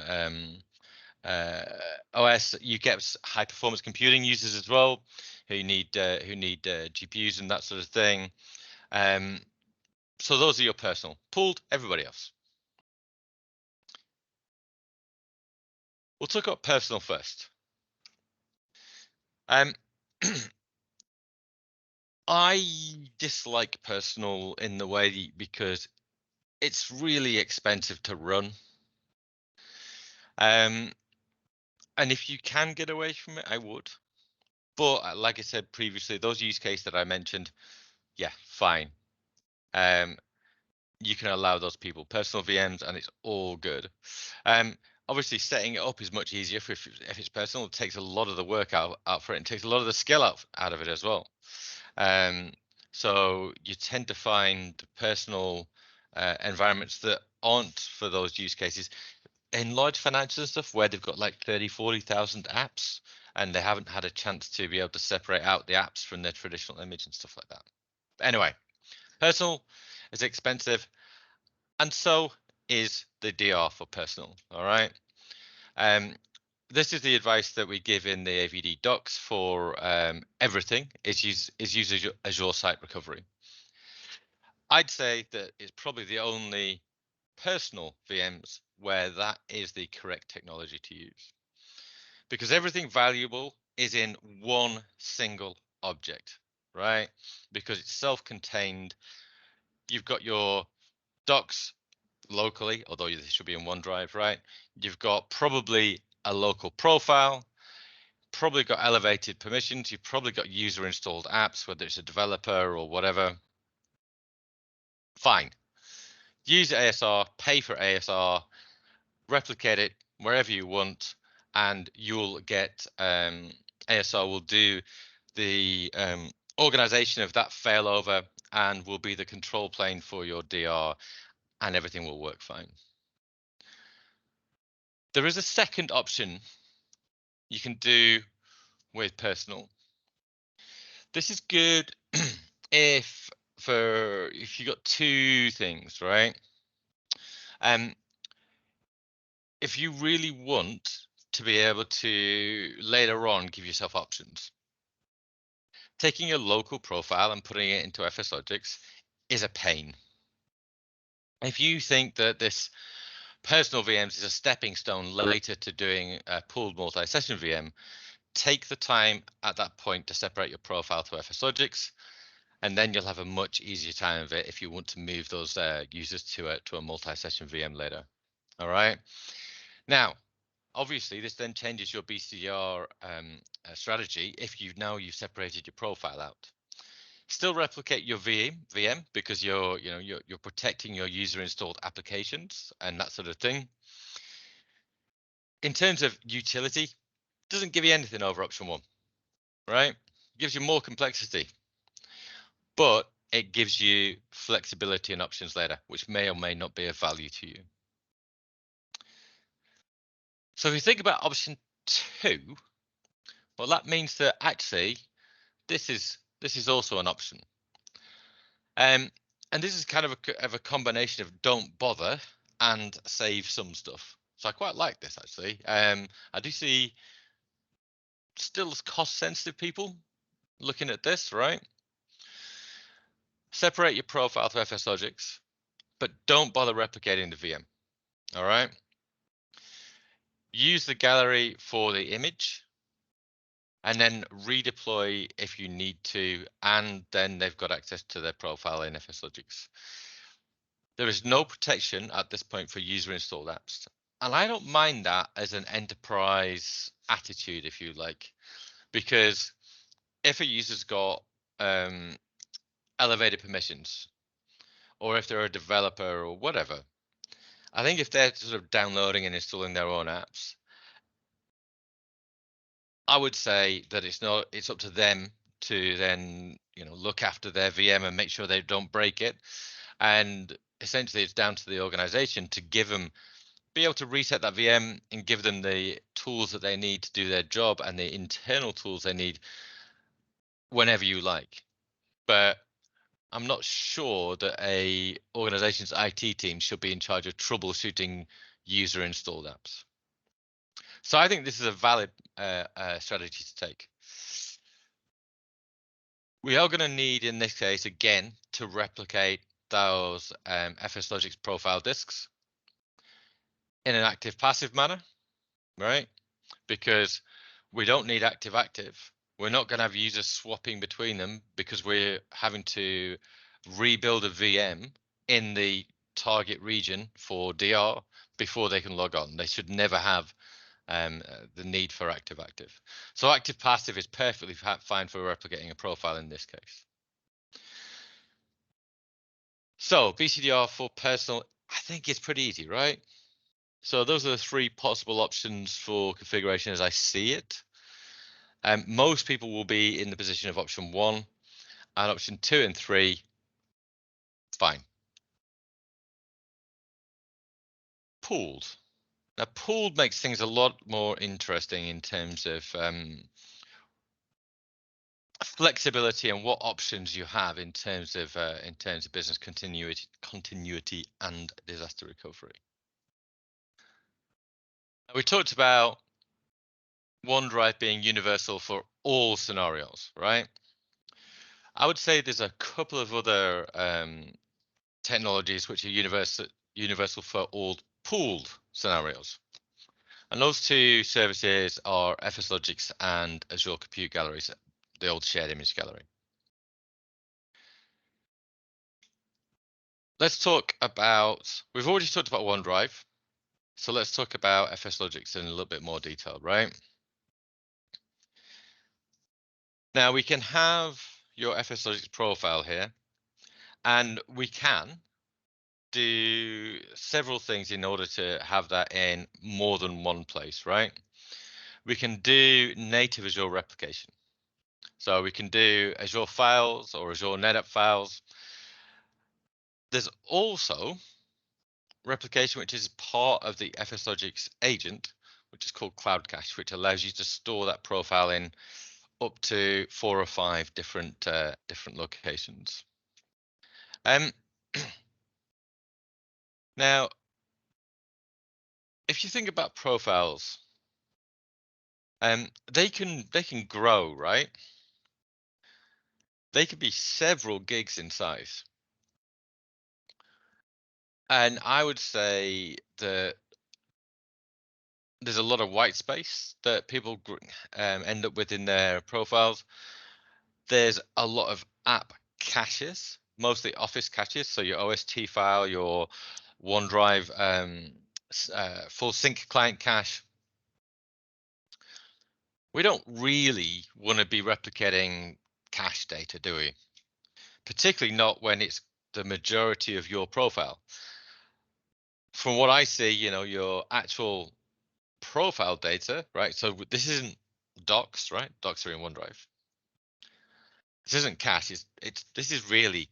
OS. You get high performance computing users as well, who need GPUs and that sort of thing. So those are your personal. Pooled, everybody else. We'll talk about personal first. I dislike personal in the way because it's really expensive to run. And if you can get away from it, I would. But like I said previously, those use cases that I mentioned, yeah, fine. You can allow those people personal VMs and it's all good. Obviously setting it up is much easier if it's personal. It takes a lot of the work out for it and takes a lot of the skill out of it as well. So you tend to find personal environments that aren't for those use cases. In large financial stuff where they've got like 30, 40,000 apps and they haven't had a chance to be able to separate out the apps from their traditional image and stuff like that. But anyway, personal is expensive, and so is the DR for personal. All right. This is the advice that we give in the AVD docs for everything is use Azure Site Recovery. I'd say that it's probably the only personal VMs where that is the correct technology to use, because everything valuable is in one single object, right? Because it's self-contained. You've got your docs locally, although they should be in OneDrive, right? You've got probably a local profile, probably got elevated permissions. You've probably got user installed apps, whether it's a developer or whatever. Fine. Use ASR, pay for ASR, replicate it wherever you want, and you'll get ASR will do the organization of that failover and will be the control plane for your DR, and everything will work fine. There is a second option you can do with personal. This is good if you got two things, right? If you really want to be able to later on give yourself options, taking your local profile and putting it into FSLogix is a pain. If you think that this personal VMs is a stepping stone later to doing a pooled multi-session VM, take the time at that point to separate your profile to FSLogix, and then you'll have a much easier time of it if you want to move those users to a multi-session VM later. All right. Now, obviously, this then changes your BCDR strategy if you've separated your profile out. Still replicate your VM because you're protecting your user installed applications and that sort of thing. In terms of utility, doesn't give you anything over option 1, right? Gives you more complexity, but it gives you flexibility and options later, which may or may not be of value to you. So if you think about option 2, well, that means that actually this is also an option. And this is kind of a combination of don't bother and save some stuff. So I quite like this actually. I do see still cost sensitive people looking at this, right? Separate your profile to FSLogix, but don't bother replicating the VM. All right. Use the gallery for the image and then redeploy if you need to, and then they've got access to their profile in FSLogix. There is no protection at this point for user installed apps. And I don't mind that as an enterprise attitude, if you like, because if a user's got elevated permissions, or if they're a developer or whatever, I think if they're sort of downloading and installing their own apps, I would say that it's up to them to then look after their VM and make sure they don't break it. And essentially it's down to the organization to be able to reset that VM and give them the tools that they need to do their job and the internal tools they need whenever you like. But I'm not sure that a organization's IT team should be in charge of troubleshooting user installed apps. So I think this is a valid strategy to take. We are going to need, in this case, again, to replicate those FSLogix profile disks in an active-passive manner, right? Because we don't need active-active. We're not going to have users swapping between them because we're having to rebuild a VM in the target region for DR before they can log on. They should never have the need for active-active. So active-passive is perfectly fine for replicating a profile in this case. So BCDR for personal, I think it's pretty easy, right? So those are the 3 possible options for configuration as I see it. Most people will be in the position of option 1. And option 2 and 3, fine. Pooled. Now, pooled makes things a lot more interesting in terms of flexibility and what options you have in terms of business continuity and disaster recovery. Now, we talked about OneDrive being universal for all scenarios, right? I would say there's a couple of other technologies which are universal for all pooled scenarios. And those two services are FSLogix and Azure Compute Galleries, the old shared image gallery. Let's talk about, we've already talked about OneDrive, so let's talk about FSLogix in a little bit more detail, right? Now we can have your FSLogix profile here, and we can do several things in order to have that in more than one place, right? We can do native Azure replication. So we can do Azure files or Azure NetApp files. There's also replication, which is part of the FSLogix agent, which is called Cloud Cache, which allows you to store that profile in up to 4 or 5 different locations. Now, if you think about profiles, they can grow, right? They could be several gigs in size. And I would say that there's a lot of white space that people end up with in their profiles. There's a lot of app caches, mostly Office caches. So your OST file, your OneDrive full sync client cache. We don't really want to be replicating cache data, do we? Particularly not when it's the majority of your profile. From what I see, your actual profile data, right? So this isn't docs, right? Docs are in OneDrive. This isn't cache. This is really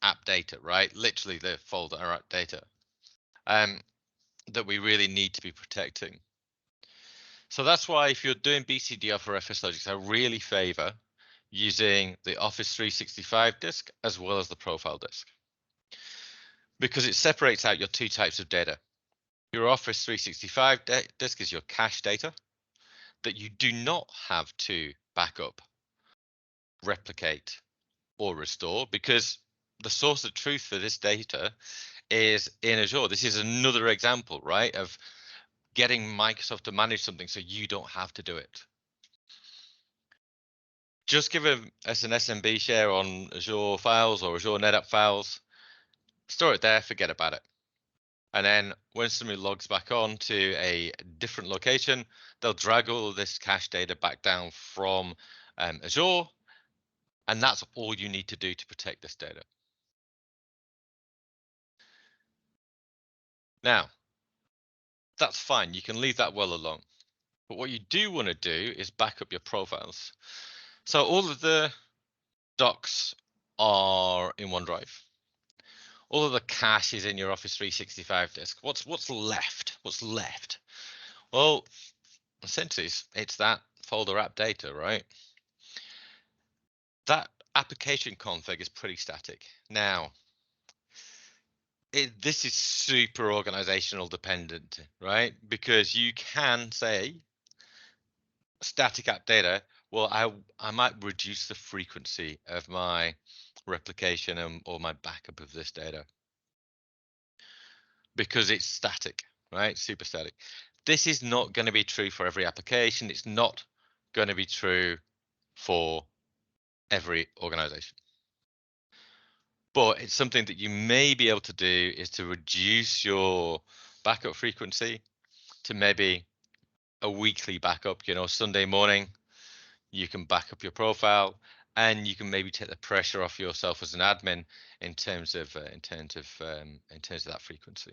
app data, right? Literally the folder or app data that we really need to be protecting. So that's why if you're doing BCDR for FSLogix, I really favor using the Office 365 disk as well as the profile disk, because it separates out your 2 types of data. Your Office 365 disk is your cache data that you do not have to backup, replicate, or restore, because the source of truth for this data is in Azure. This is another example, right, of getting Microsoft to manage something so you don't have to do it. Just give us an SMB share on Azure files or Azure NetApp files, store it there, forget about it. And then when somebody logs back on to a different location, they'll drag all of this cache data back down from Azure, and that's all you need to do to protect this data. Now, that's fine. You can leave that well alone. But what you do want to do is back up your profiles. So all of the docs are in OneDrive. All of the cache is in your Office 365 disk. What's left? What's left? Well, essentially, it's that folder app data, right? That application config is pretty static. Now, this is super organizational dependent, right? Because you can say static app data, well, I might reduce the frequency of my replication or my backup of this data because it's static, right? Super static. This is not going to be true for every application. It's not going to be true for every organization. But it's something that you may be able to do is to reduce your backup frequency to maybe a weekly backup. Sunday morning, you can back up your profile, and you can maybe take the pressure off yourself as an admin in terms of that frequency.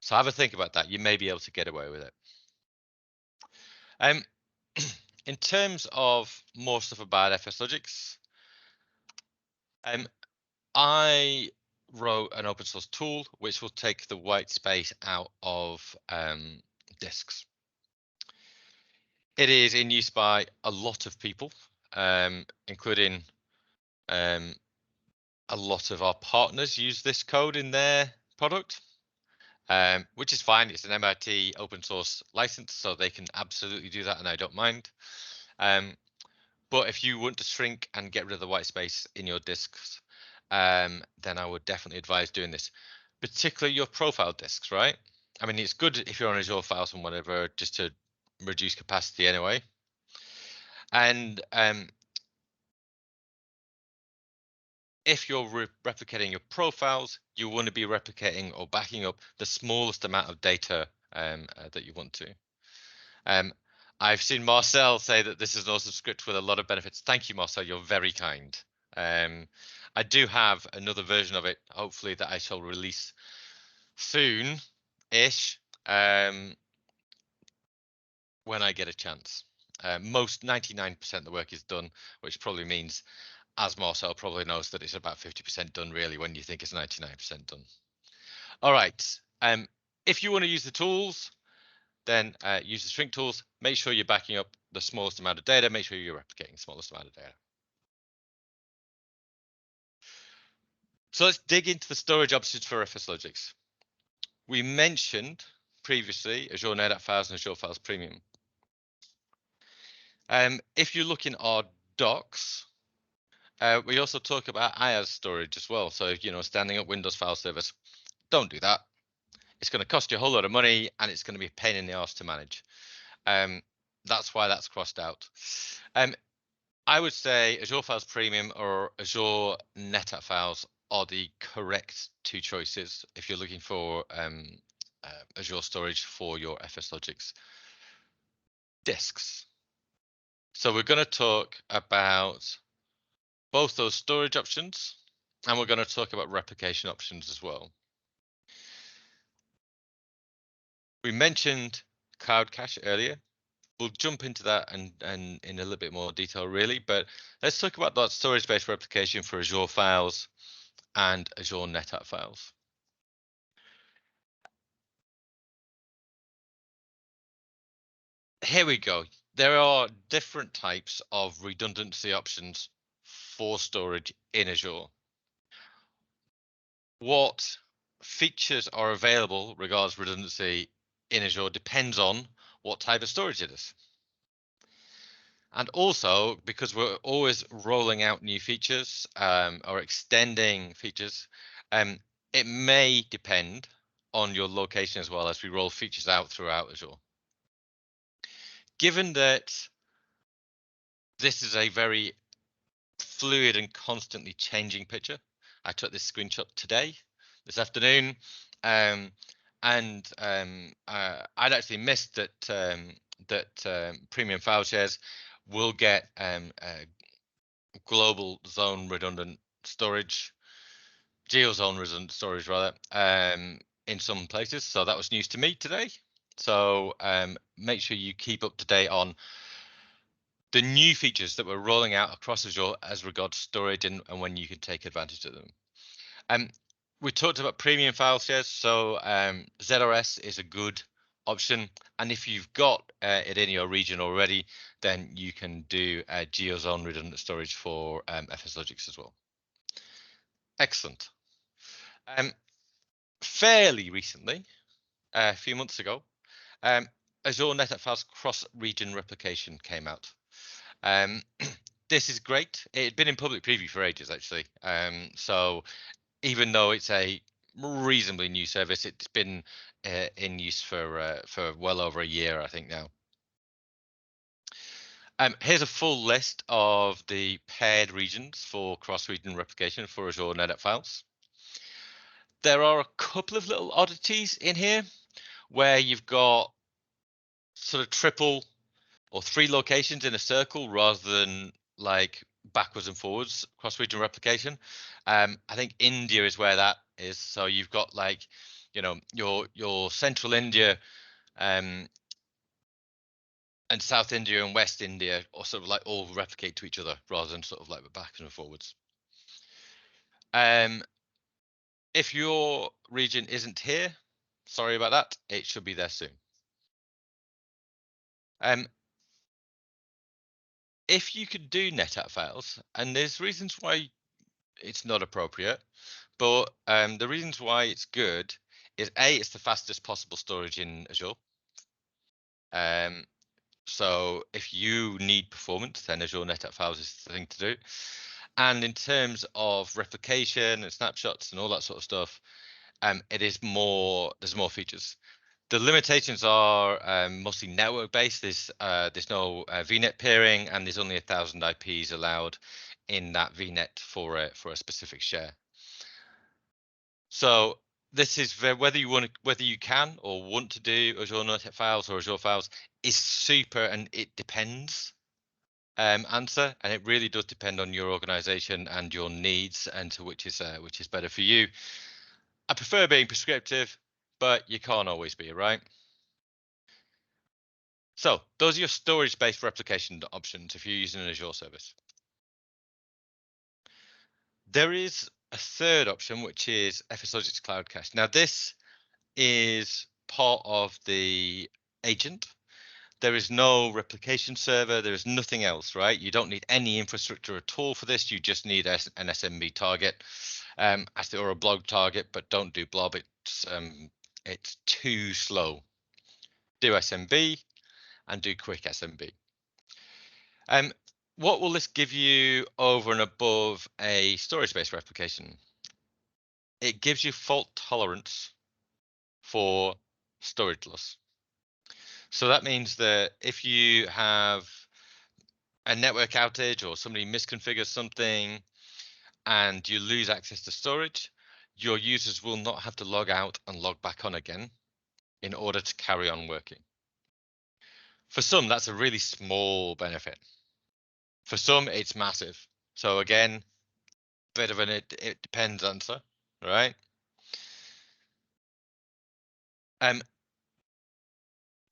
So have a think about that. You may be able to get away with it. In terms of more stuff about FSLogix, I wrote an open source tool which will take the white space out of disks. It is in use by a lot of people, including a lot of our partners use this code in their product, which is fine. It's an MIT open source license, so they can absolutely do that, and I don't mind. But if you want to shrink and get rid of the white space in your disks, then I would definitely advise doing this, particularly your profile disks, right? I mean, it's good if you're on Azure files and whatever, just to reduce capacity anyway. And if you're replicating your profiles, you want to be replicating or backing up the smallest amount of data that you want to. I've seen Marcel say that this is an awesome script with a lot of benefits. Thank you, Marcel. You're very kind. I do have another version of it, hopefully, that I shall release soon-ish when I get a chance. Most 99% of the work is done, which probably means, as Marcel probably knows, that it's about 50% done really when you think it's 99% done. All right. If you want to use the tools, then use the shrink tools. Make sure you're backing up the smallest amount of data. Make sure you're replicating the smallest amount of data. So let's dig into the storage options for FSLogix. We mentioned previously Azure NetApp Files and Azure Files Premium. If you look in our docs, we also talk about IaaS storage as well. So, you know, standing up Windows file servers, don't do that. It's going to cost you a whole lot of money, and it's going to be a pain in the arse to manage. That's why that's crossed out. I would say Azure Files Premium or Azure NetApp Files are the correct two choices if you're looking for Azure storage for your FSLogix disks. So we're going to talk about both those storage options, and we're going to talk about replication options as well. We mentioned Cloud Cache earlier. We'll jump into that and in a little bit more detail really, but let's talk about that storage-based replication for Azure Files and Azure NetApp Files. Here we go. There are different types of redundancy options for storage in Azure. What features are available regards redundancy in Azure depends on what type of storage it is. And also, because we're always rolling out new features or extending features, it may depend on your location as well as we roll features out throughout Azure. Given that this is a very fluid and constantly changing picture, I took this screenshot today, this afternoon, and I'd actually missed that premium file shares will get global zone redundant storage, geo-zone redundant storage rather, in some places. So that was news to me today. So make sure you keep up to date on the new features that we're rolling out across Azure as regards storage and when you can take advantage of them. We talked about premium file shares, so ZRS is a good option, and if you've got it in your region already, then you can do GeoZone redundant storage for FSLogix as well. Excellent. Fairly recently, a few months ago, Azure NetApp Files cross-region replication came out. This is great. It had been in public preview for ages, actually. So even though it's a reasonably new service, it's been in use for well over a year, I think now. Here's a full list of the paired regions for cross-region replication for Azure NetApp Files. There are a couple of little oddities in here where you've got sort of triple or three locations in a circle rather than like backwards and forwards cross-region replication. I think India is where that is. So you've got like, you know, your central India and South India and West India, or sort of like all replicate to each other rather than sort of like backwards and forwards. If your region isn't here, sorry about that. It should be there soon. If you could do NetApp files, and there's reasons why it's not appropriate, but the reasons why it's good is A, it's the fastest possible storage in Azure. So if you need performance, then Azure NetApp files is the thing to do. And in terms of replication and snapshots and all that sort of stuff, it is more. There's more features. The limitations are mostly network based. There's no VNet peering, and there's only 1,000 IPs allowed in that VNet for a specific share. So this is whether you can or want to do Azure NetApp files or Azure files is super, and it depends. Answer, and it really does depend on your organization and your needs, and to which is better for you. I prefer being prescriptive, but you can't always be, right? So those are your storage-based replication options if you're using an Azure service. There is a third option, which is FSLogix Cloud Cache. Now this is part of the agent. There is no replication server. There is nothing else, right? You don't need any infrastructure at all for this. You just need an SMB target, or a blog target, but don't do blob. It's too slow. Do SMB and do quick SMB. What will this give you over and above a storage-based replication? It gives you fault tolerance for storage loss. So that means that if you have a network outage or somebody misconfigures something and you lose access to storage, your users will not have to log out and log back on again in order to carry on working. For some, that's a really small benefit. For some, it's massive. So again, bit of an it depends answer, right?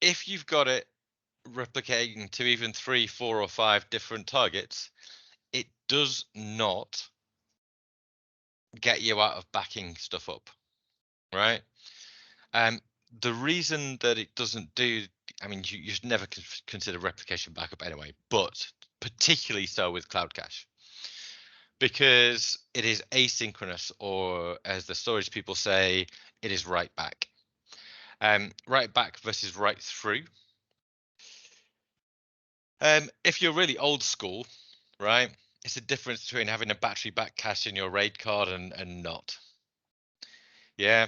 If you've got it replicating to even 3, 4, or 5 different targets, it does not get you out of backing stuff up, right? The reason that it doesn't do, I mean, you should never consider replication backup anyway, but particularly so with Cloud Cache, because it is asynchronous, or as the storage people say, it is write back. Write back versus write through. If you're really old school, right, it's the difference between having a battery back cache in your RAID card and not. Yeah.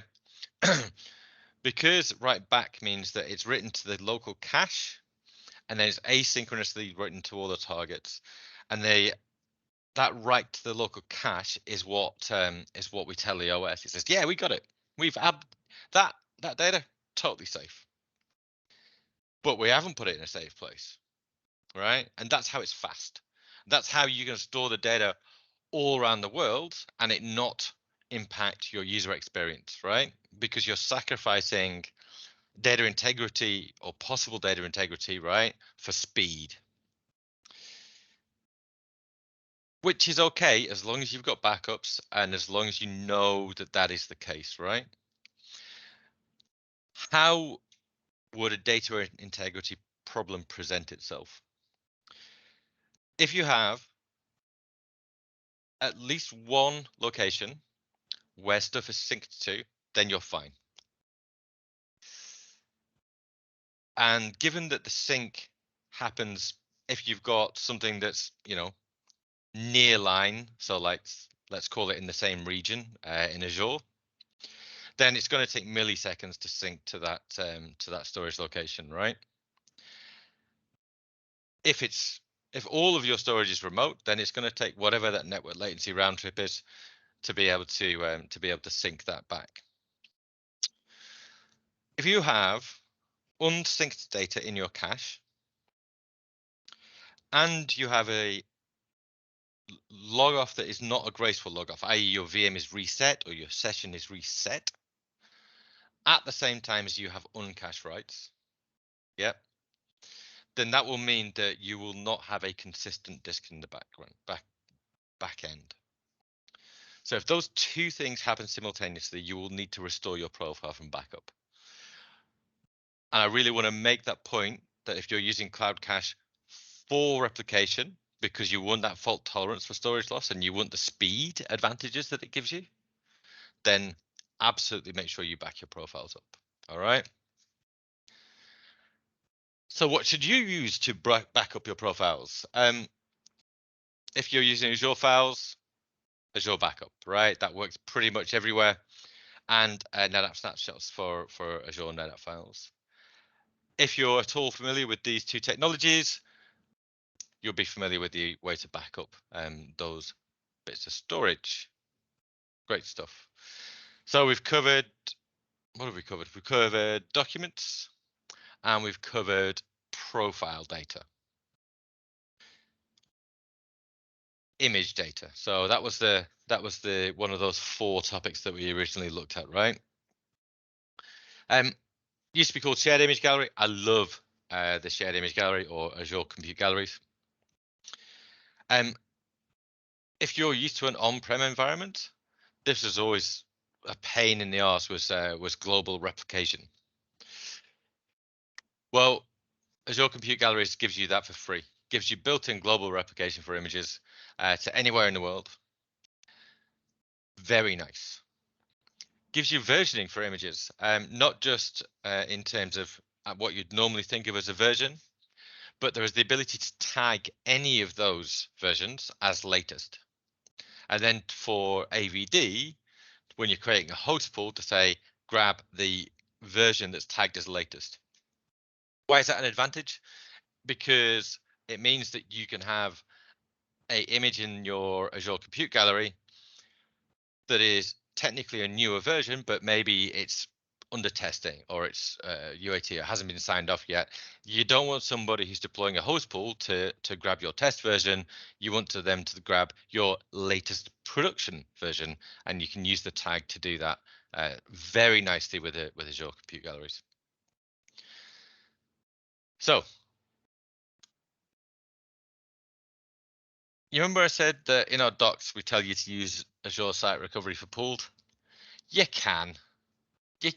Because write back means that it's written to the local cache and then it's asynchronously written to all the targets, and that write to the local cache is what we tell the OS. It says, yeah, we got it. We've that data totally safe, but we haven't put it in a safe place, right? And that's how it's fast. That's how you can store the data all around the world and it not impact your user experience, right? Because you're sacrificing data integrity or possible data integrity, right, for speed. Which is okay as long as you've got backups and as long as you know that that is the case, right? How would a data integrity problem present itself? If you have at least one location where stuff is synced to, then you're fine. And given that the sync happens if you've got something that's, near line, so like let's call it in the same region in Azure, then it's going to take milliseconds to sync to that storage location, right? If all of your storage is remote, then it's going to take whatever that network latency round trip is to be able to sync that back. If you have unsynced data in your cache and you have a log off that is not a graceful log off, i.e. your VM is reset or your session is reset at the same time as you have uncached writes, yep, then that will mean that you will not have a consistent disk in the back end. So if those two things happen simultaneously, you will need to restore your profile from backup. And I really want to make that point that if you're using Cloud Cache for replication, because you want that fault tolerance for storage loss and you want the speed advantages that it gives you, then absolutely make sure you back your profiles up. All right. So what should you use to back up your profiles? If you're using Azure Files, Azure Backup, right? That works pretty much everywhere. And NetApp snapshots for Azure NetApp Files. If you're at all familiar with these two technologies, you'll be familiar with the way to back up those bits of storage. Great stuff. So we've covered, what have we covered? We've covered documents and we've covered profile data. Image data. So that was the one of those 4 topics that we originally looked at, right? Used to be called shared image gallery. I love the shared image gallery or Azure Compute Galleries. If you're used to an on-prem environment, this was always a pain in the arse, was global replication. Well, Azure Compute Galleries gives you that for free. Gives you built-in global replication for images to anywhere in the world. Very nice. Gives you versioning for images, not just in terms of what you'd normally think of as a version, but there is the ability to tag any of those versions as latest. And then for AVD, when you're creating a host pool, to say, grab the version that's tagged as latest. Why is that an advantage? Because it means that you can have an image in your Azure Compute Gallery that is technically a newer version, but maybe it's under testing or it's UAT, or hasn't been signed off yet. You don't want somebody who's deploying a host pool to grab your test version. You want them to grab your latest production version, and you can use the tag to do that very nicely with Azure Compute Galleries. So you remember I said that in our docs we tell you to use Azure Site Recovery for pooled? You can.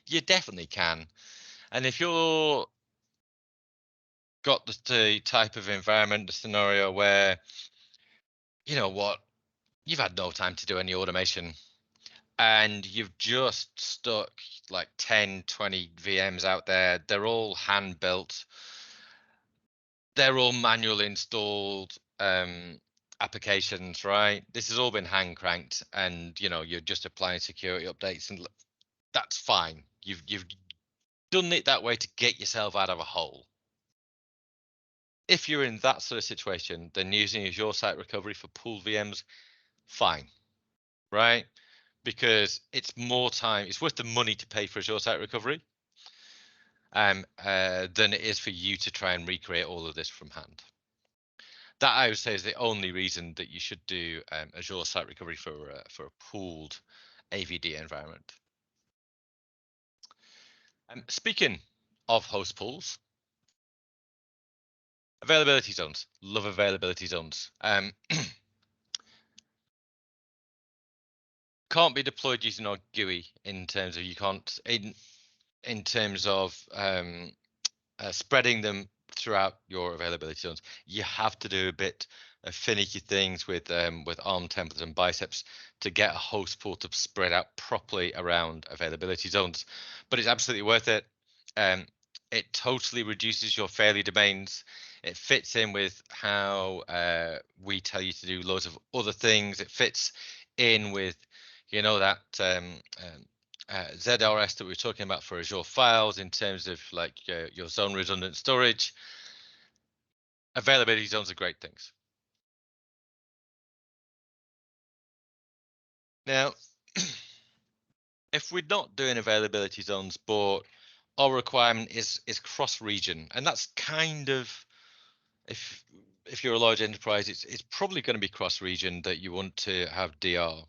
You definitely can. And if you're got the type of environment, the scenario where, you know what, you've had no time to do any automation and you've just stuck like 10, 20 VMs out there, they're all hand built, they're all manual installed applications, right? This has all been hand cranked and, you know, you're just applying security updates, and that's fine. You've done it that way to get yourself out of a hole. If you're in that sort of situation, then using Azure Site Recovery for pooled VMs, fine, right? Because it's more time, it's worth the money to pay for Azure Site Recovery than it is for you to try and recreate all of this from hand. That, I would say, is the only reason that you should do Azure Site Recovery for a pooled AVD environment. Speaking of host pools, availability zones. Love availability zones. Can't be deployed using our GUI in terms of you can't in terms of spreading them throughout your availability zones. You have to do a bit of finicky things with ARM templates and biceps to get a host pool to spread out properly around availability zones, but it's absolutely worth it. It totally reduces your failure domains. It fits in with how we tell you to do loads of other things. It fits in with, you know, that ZRS that we were talking about for Azure Files in terms of like your zone redundant storage. Availability zones are great things. Now, if we're not doing availability zones, but our requirement is cross-region, and that's kind of, if you're a large enterprise, it's probably going to be cross-region that you want to have DR.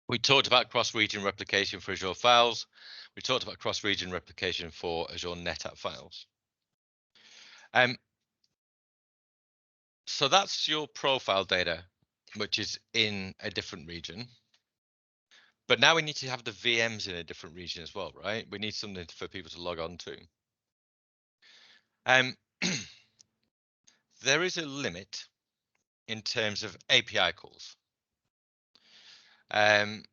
We talked about cross-region replication for Azure Files. We talked about cross-region replication for Azure NetApp Files. So that's your profile data, which is in a different region. But now we need to have the VMs in a different region as well, right? We need something for people to log on to. There is a limit in terms of API calls. And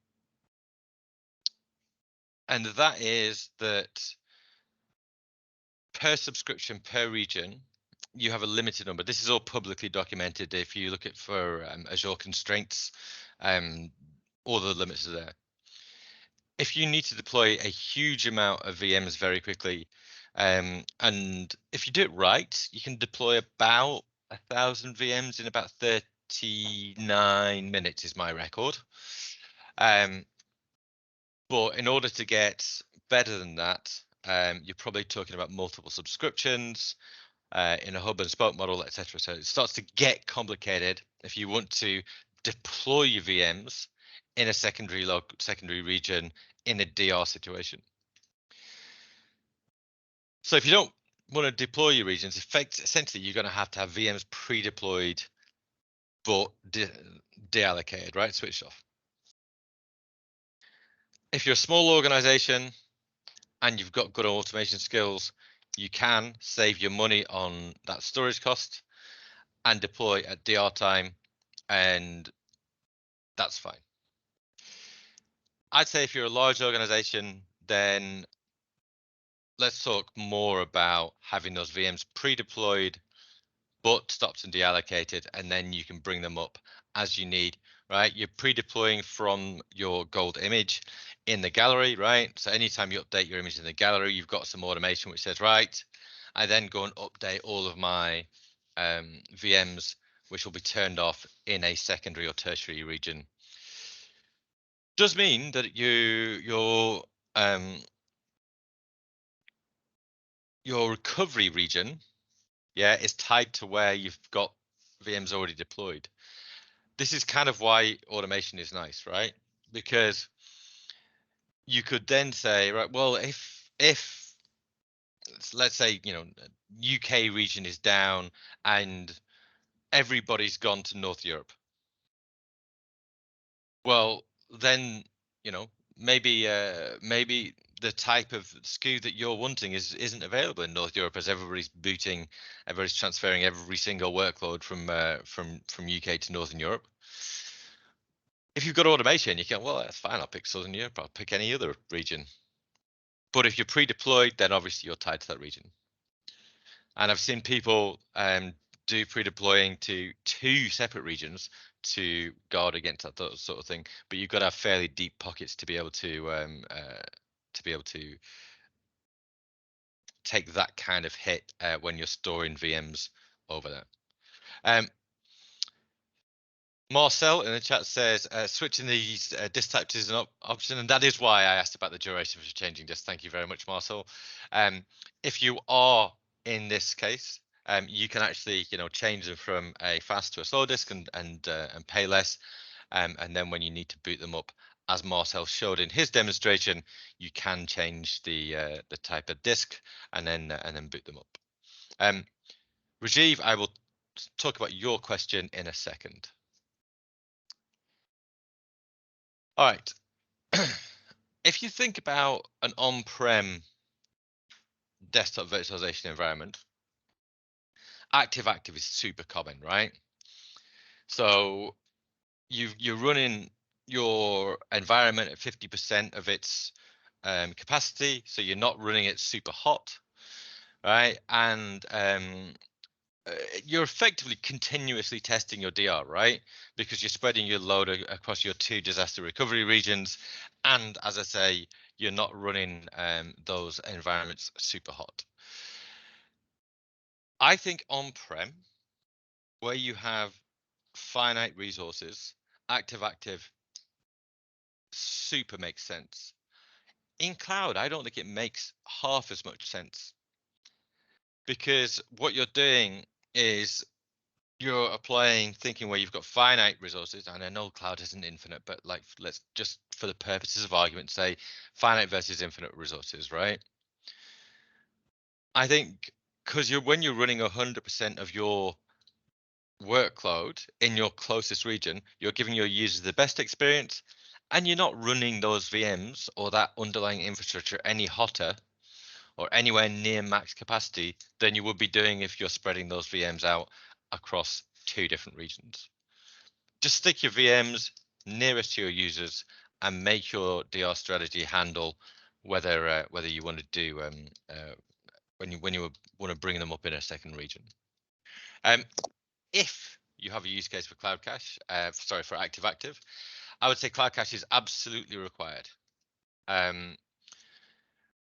that is that per subscription, per region, you have a limited number. This is all publicly documented. If you look at for Azure constraints, all the limits are there. If you need to deploy a huge amount of VMs very quickly, and if you do it right, you can deploy about 1,000 VMs in about 39 minutes is my record. But in order to get better than that, you're probably talking about multiple subscriptions in a hub and spoke model, etc. So it starts to get complicated if you want to deploy your VMs in a secondary region in a DR situation. So if you don't want to deploy your regions, essentially you're going to have VMs pre-deployed but deallocated, right? Switched off. If you're a small organization and you've got good automation skills, you can save your money on that storage cost and deploy at DR time, and that's fine. I'd say if you're a large organization, then let's talk more about having those VMs pre-deployed but stopped and deallocated, and then you can bring them up as you need, right? You're pre-deploying from your gold image in the gallery, right? So anytime you update your image in the gallery, you've got some automation which says, right, I then go and update all of my VMs, which will be turned off in a secondary or tertiary region. Does mean that your recovery region, yeah, is tied to where you've got VMs already deployed. This is kind of why automation is nice, right? Because you could then say, right, well, if let's say, you know, UK region is down and everybody's gone to North Europe. Well, then, you know, maybe the type of SKU that you're wanting isn't available in North Europe, as everybody's transferring every single workload from UK to Northern Europe. If you've got automation, you can, well, that's fine. I'll pick Southern Europe. I'll pick any other region. But if you're pre-deployed, then obviously you're tied to that region. And I've seen people do pre-deploying to 2 separate regions to guard against that sort of thing. But you've got to have fairly deep pockets to be able to take that kind of hit when you're storing VMs over there. Marcel in the chat says switching these disk types is an option, and that is why I asked about the duration for changing disk. Thank you very much, Marcel. If you are in this case, you can actually, you know, change them from a fast to a slow disk and pay less, and then when you need to boot them up, as Marcel showed in his demonstration, you can change the type of disk and then boot them up. Rajiv, I will talk about your question in a second. All right. If you think about an on-prem desktop virtualization environment, active is super common, right? So you're running your environment at 50% of its capacity, so you're not running it super hot, right? And you're effectively continuously testing your DR, right? Because you're spreading your load across your 2 disaster recovery regions. And as I say, you're not running those environments super hot. I think on-prem, where you have finite resources, active super makes sense. In cloud, I don't think it makes half as much sense. Because what you're doing is you're applying thinking where you've got finite resources, and I know cloud isn't infinite, but like, let's just for the purposes of argument say finite versus infinite resources, right? I think because when you're running 100% of your workload in your closest region, you're giving your users the best experience and you're not running those VMs or that underlying infrastructure any hotter or anywhere near max capacity than you would be doing if you're spreading those VMs out across 2 different regions. Just stick your VMs nearest to your users and make your DR strategy handle whether you want to do when you want to bring them up in a second region. If you have a use case for Cloud Cache, for active-active, I would say Cloud Cache is absolutely required,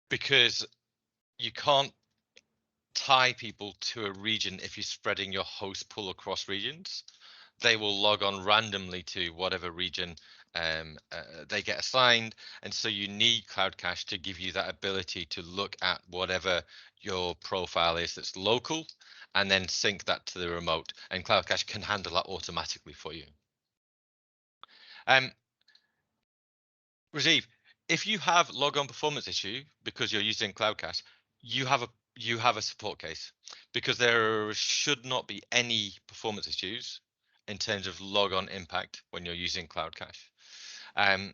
because you can't tie people to a region if you're spreading your host pool across regions. They will log on randomly to whatever region they get assigned, and so you need Cloud Cache to give you that ability to look at whatever your profile is that's local and then sync that to the remote, and Cloud Cache can handle that automatically for you. Rajiv, if you have logon performance issue because you're using Cloud Cache, you have a support case, because there should not be any performance issues in terms of logon impact when you're using Cloud Cache. And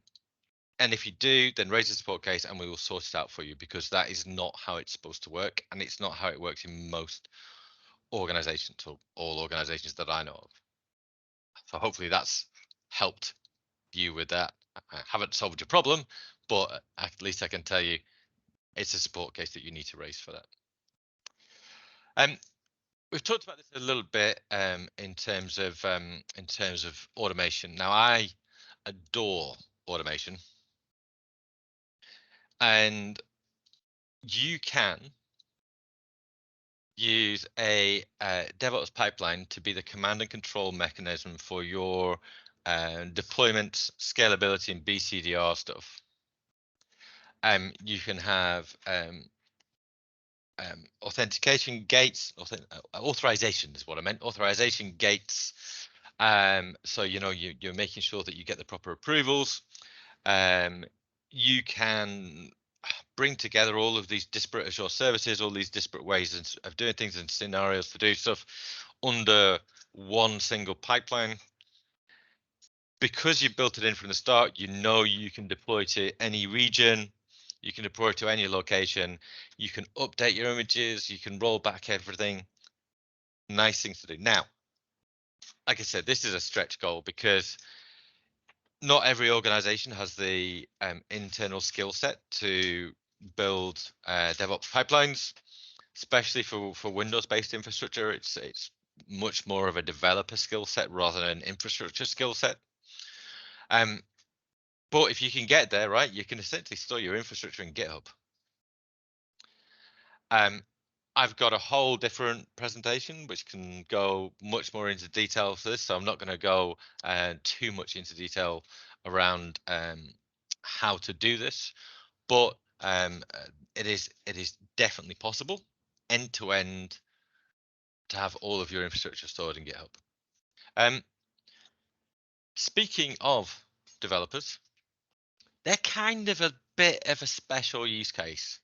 if you do, then raise a support case and we will sort it out for you, because that is not how it's supposed to work, and it's not how it works in most organizations, or all organizations that I know of. So hopefully that's helped you with that. I haven't solved your problem, but at least I can tell you it's a support case that you need to raise for that. We've talked about this a little bit in terms of automation. Now, I adore automation, and you can use a DevOps pipeline to be the command and control mechanism for your deployment, scalability, and BCDR stuff. You can have authentication gates, authorization is what I meant, authorization gates. So you're making sure that you get the proper approvals. You can bring together all of these disparate Azure services, all these disparate ways of doing things and scenarios to do stuff under one single pipeline. Because you built it in from the start, you can deploy to any region, you can deploy to any location, you can update your images, you can roll back everything. Nice things to do. Now, like I said, this is a stretch goal because not every organization has the internal skill set to build DevOps pipelines, especially for Windows-based infrastructure. It's much more of a developer skill set rather than an infrastructure skill set. But if you can get there, right, you can essentially store your infrastructure in GitHub. I've got a whole different presentation which can go much more into detail for this, so I'm not going to go too much into detail around how to do this, but it is definitely possible end to end to have all of your infrastructure stored in GitHub. Speaking of developers, they're kind of a bit of a special use case,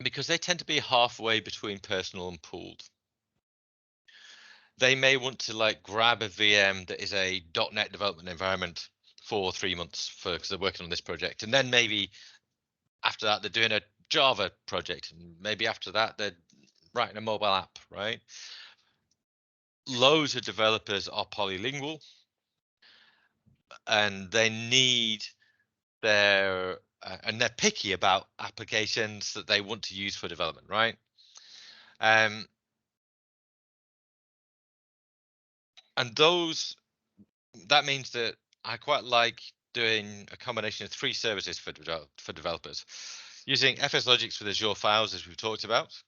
because they tend to be halfway between personal and pooled. They may want to grab a VM that is a .NET development environment for 3 months because they're working on this project, and then maybe after that they're doing a Java project, and maybe after that they're writing a mobile app, right? Loads of developers are polylingual, and they need and they're picky about applications that they want to use for development, right? And that means that I quite like doing a combination of 3 services for developers, using FSLogix with Azure Files, as we've talked about,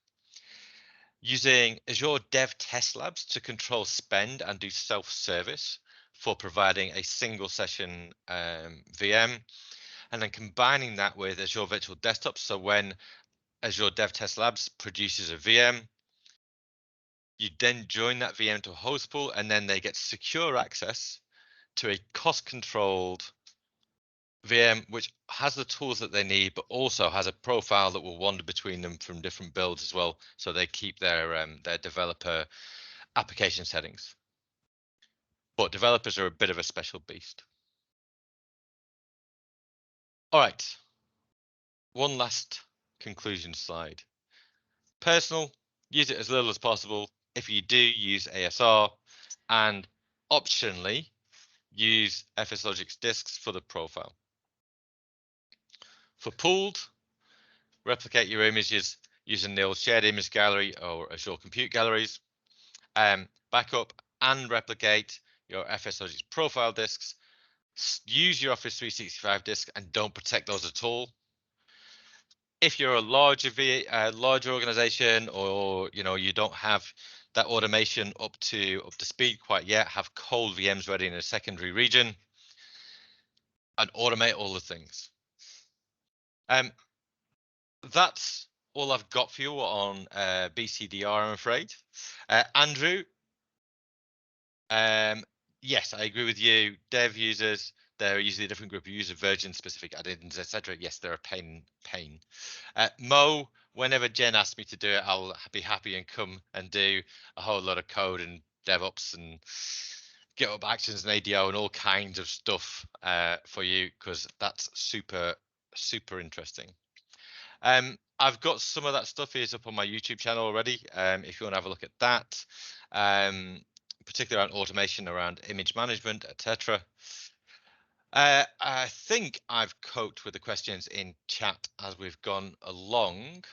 using Azure Dev Test Labs to control spend and do self-service for providing a single session VM, and then combining that with Azure Virtual Desktop. So when Azure Dev Test Labs produces a VM, you then join that VM to a host pool, and then they get secure access to a cost-controlled VM, which has the tools that they need, but also has a profile that will wander between them from different builds as well, so they keep their developer application settings. But developers are a bit of a special beast. All right. One last conclusion slide. Personal, use it as little as possible. If you do, use ASR, and optionally use FSLogix disks for the profile. For pooled, replicate your images using the old shared image gallery or Azure Compute galleries. Backup and replicate your FSLogix profile disks. Use your Office 365 disk and don't protect those at all. If you're a larger organization, or you don't have that automation up to speed quite yet, have cold VMs ready in a secondary region and automate all the things. That's all I've got for you on BCDR, I'm afraid. Andrew, yes, I agree with you. Dev users, they're usually a different group of user versions, specific add-ins, etc. Yes, they're a pain. Mo, whenever Jen asks me to do it, I'll be happy and come and do a whole lot of code and DevOps and GitHub Actions and ADO and all kinds of stuff for you, because that's super interesting. I've got some of that stuff is up on my YouTube channel already. If you want to have a look at that, particularly around automation, around image management, etc. I think I've coped with the questions in chat as we've gone along.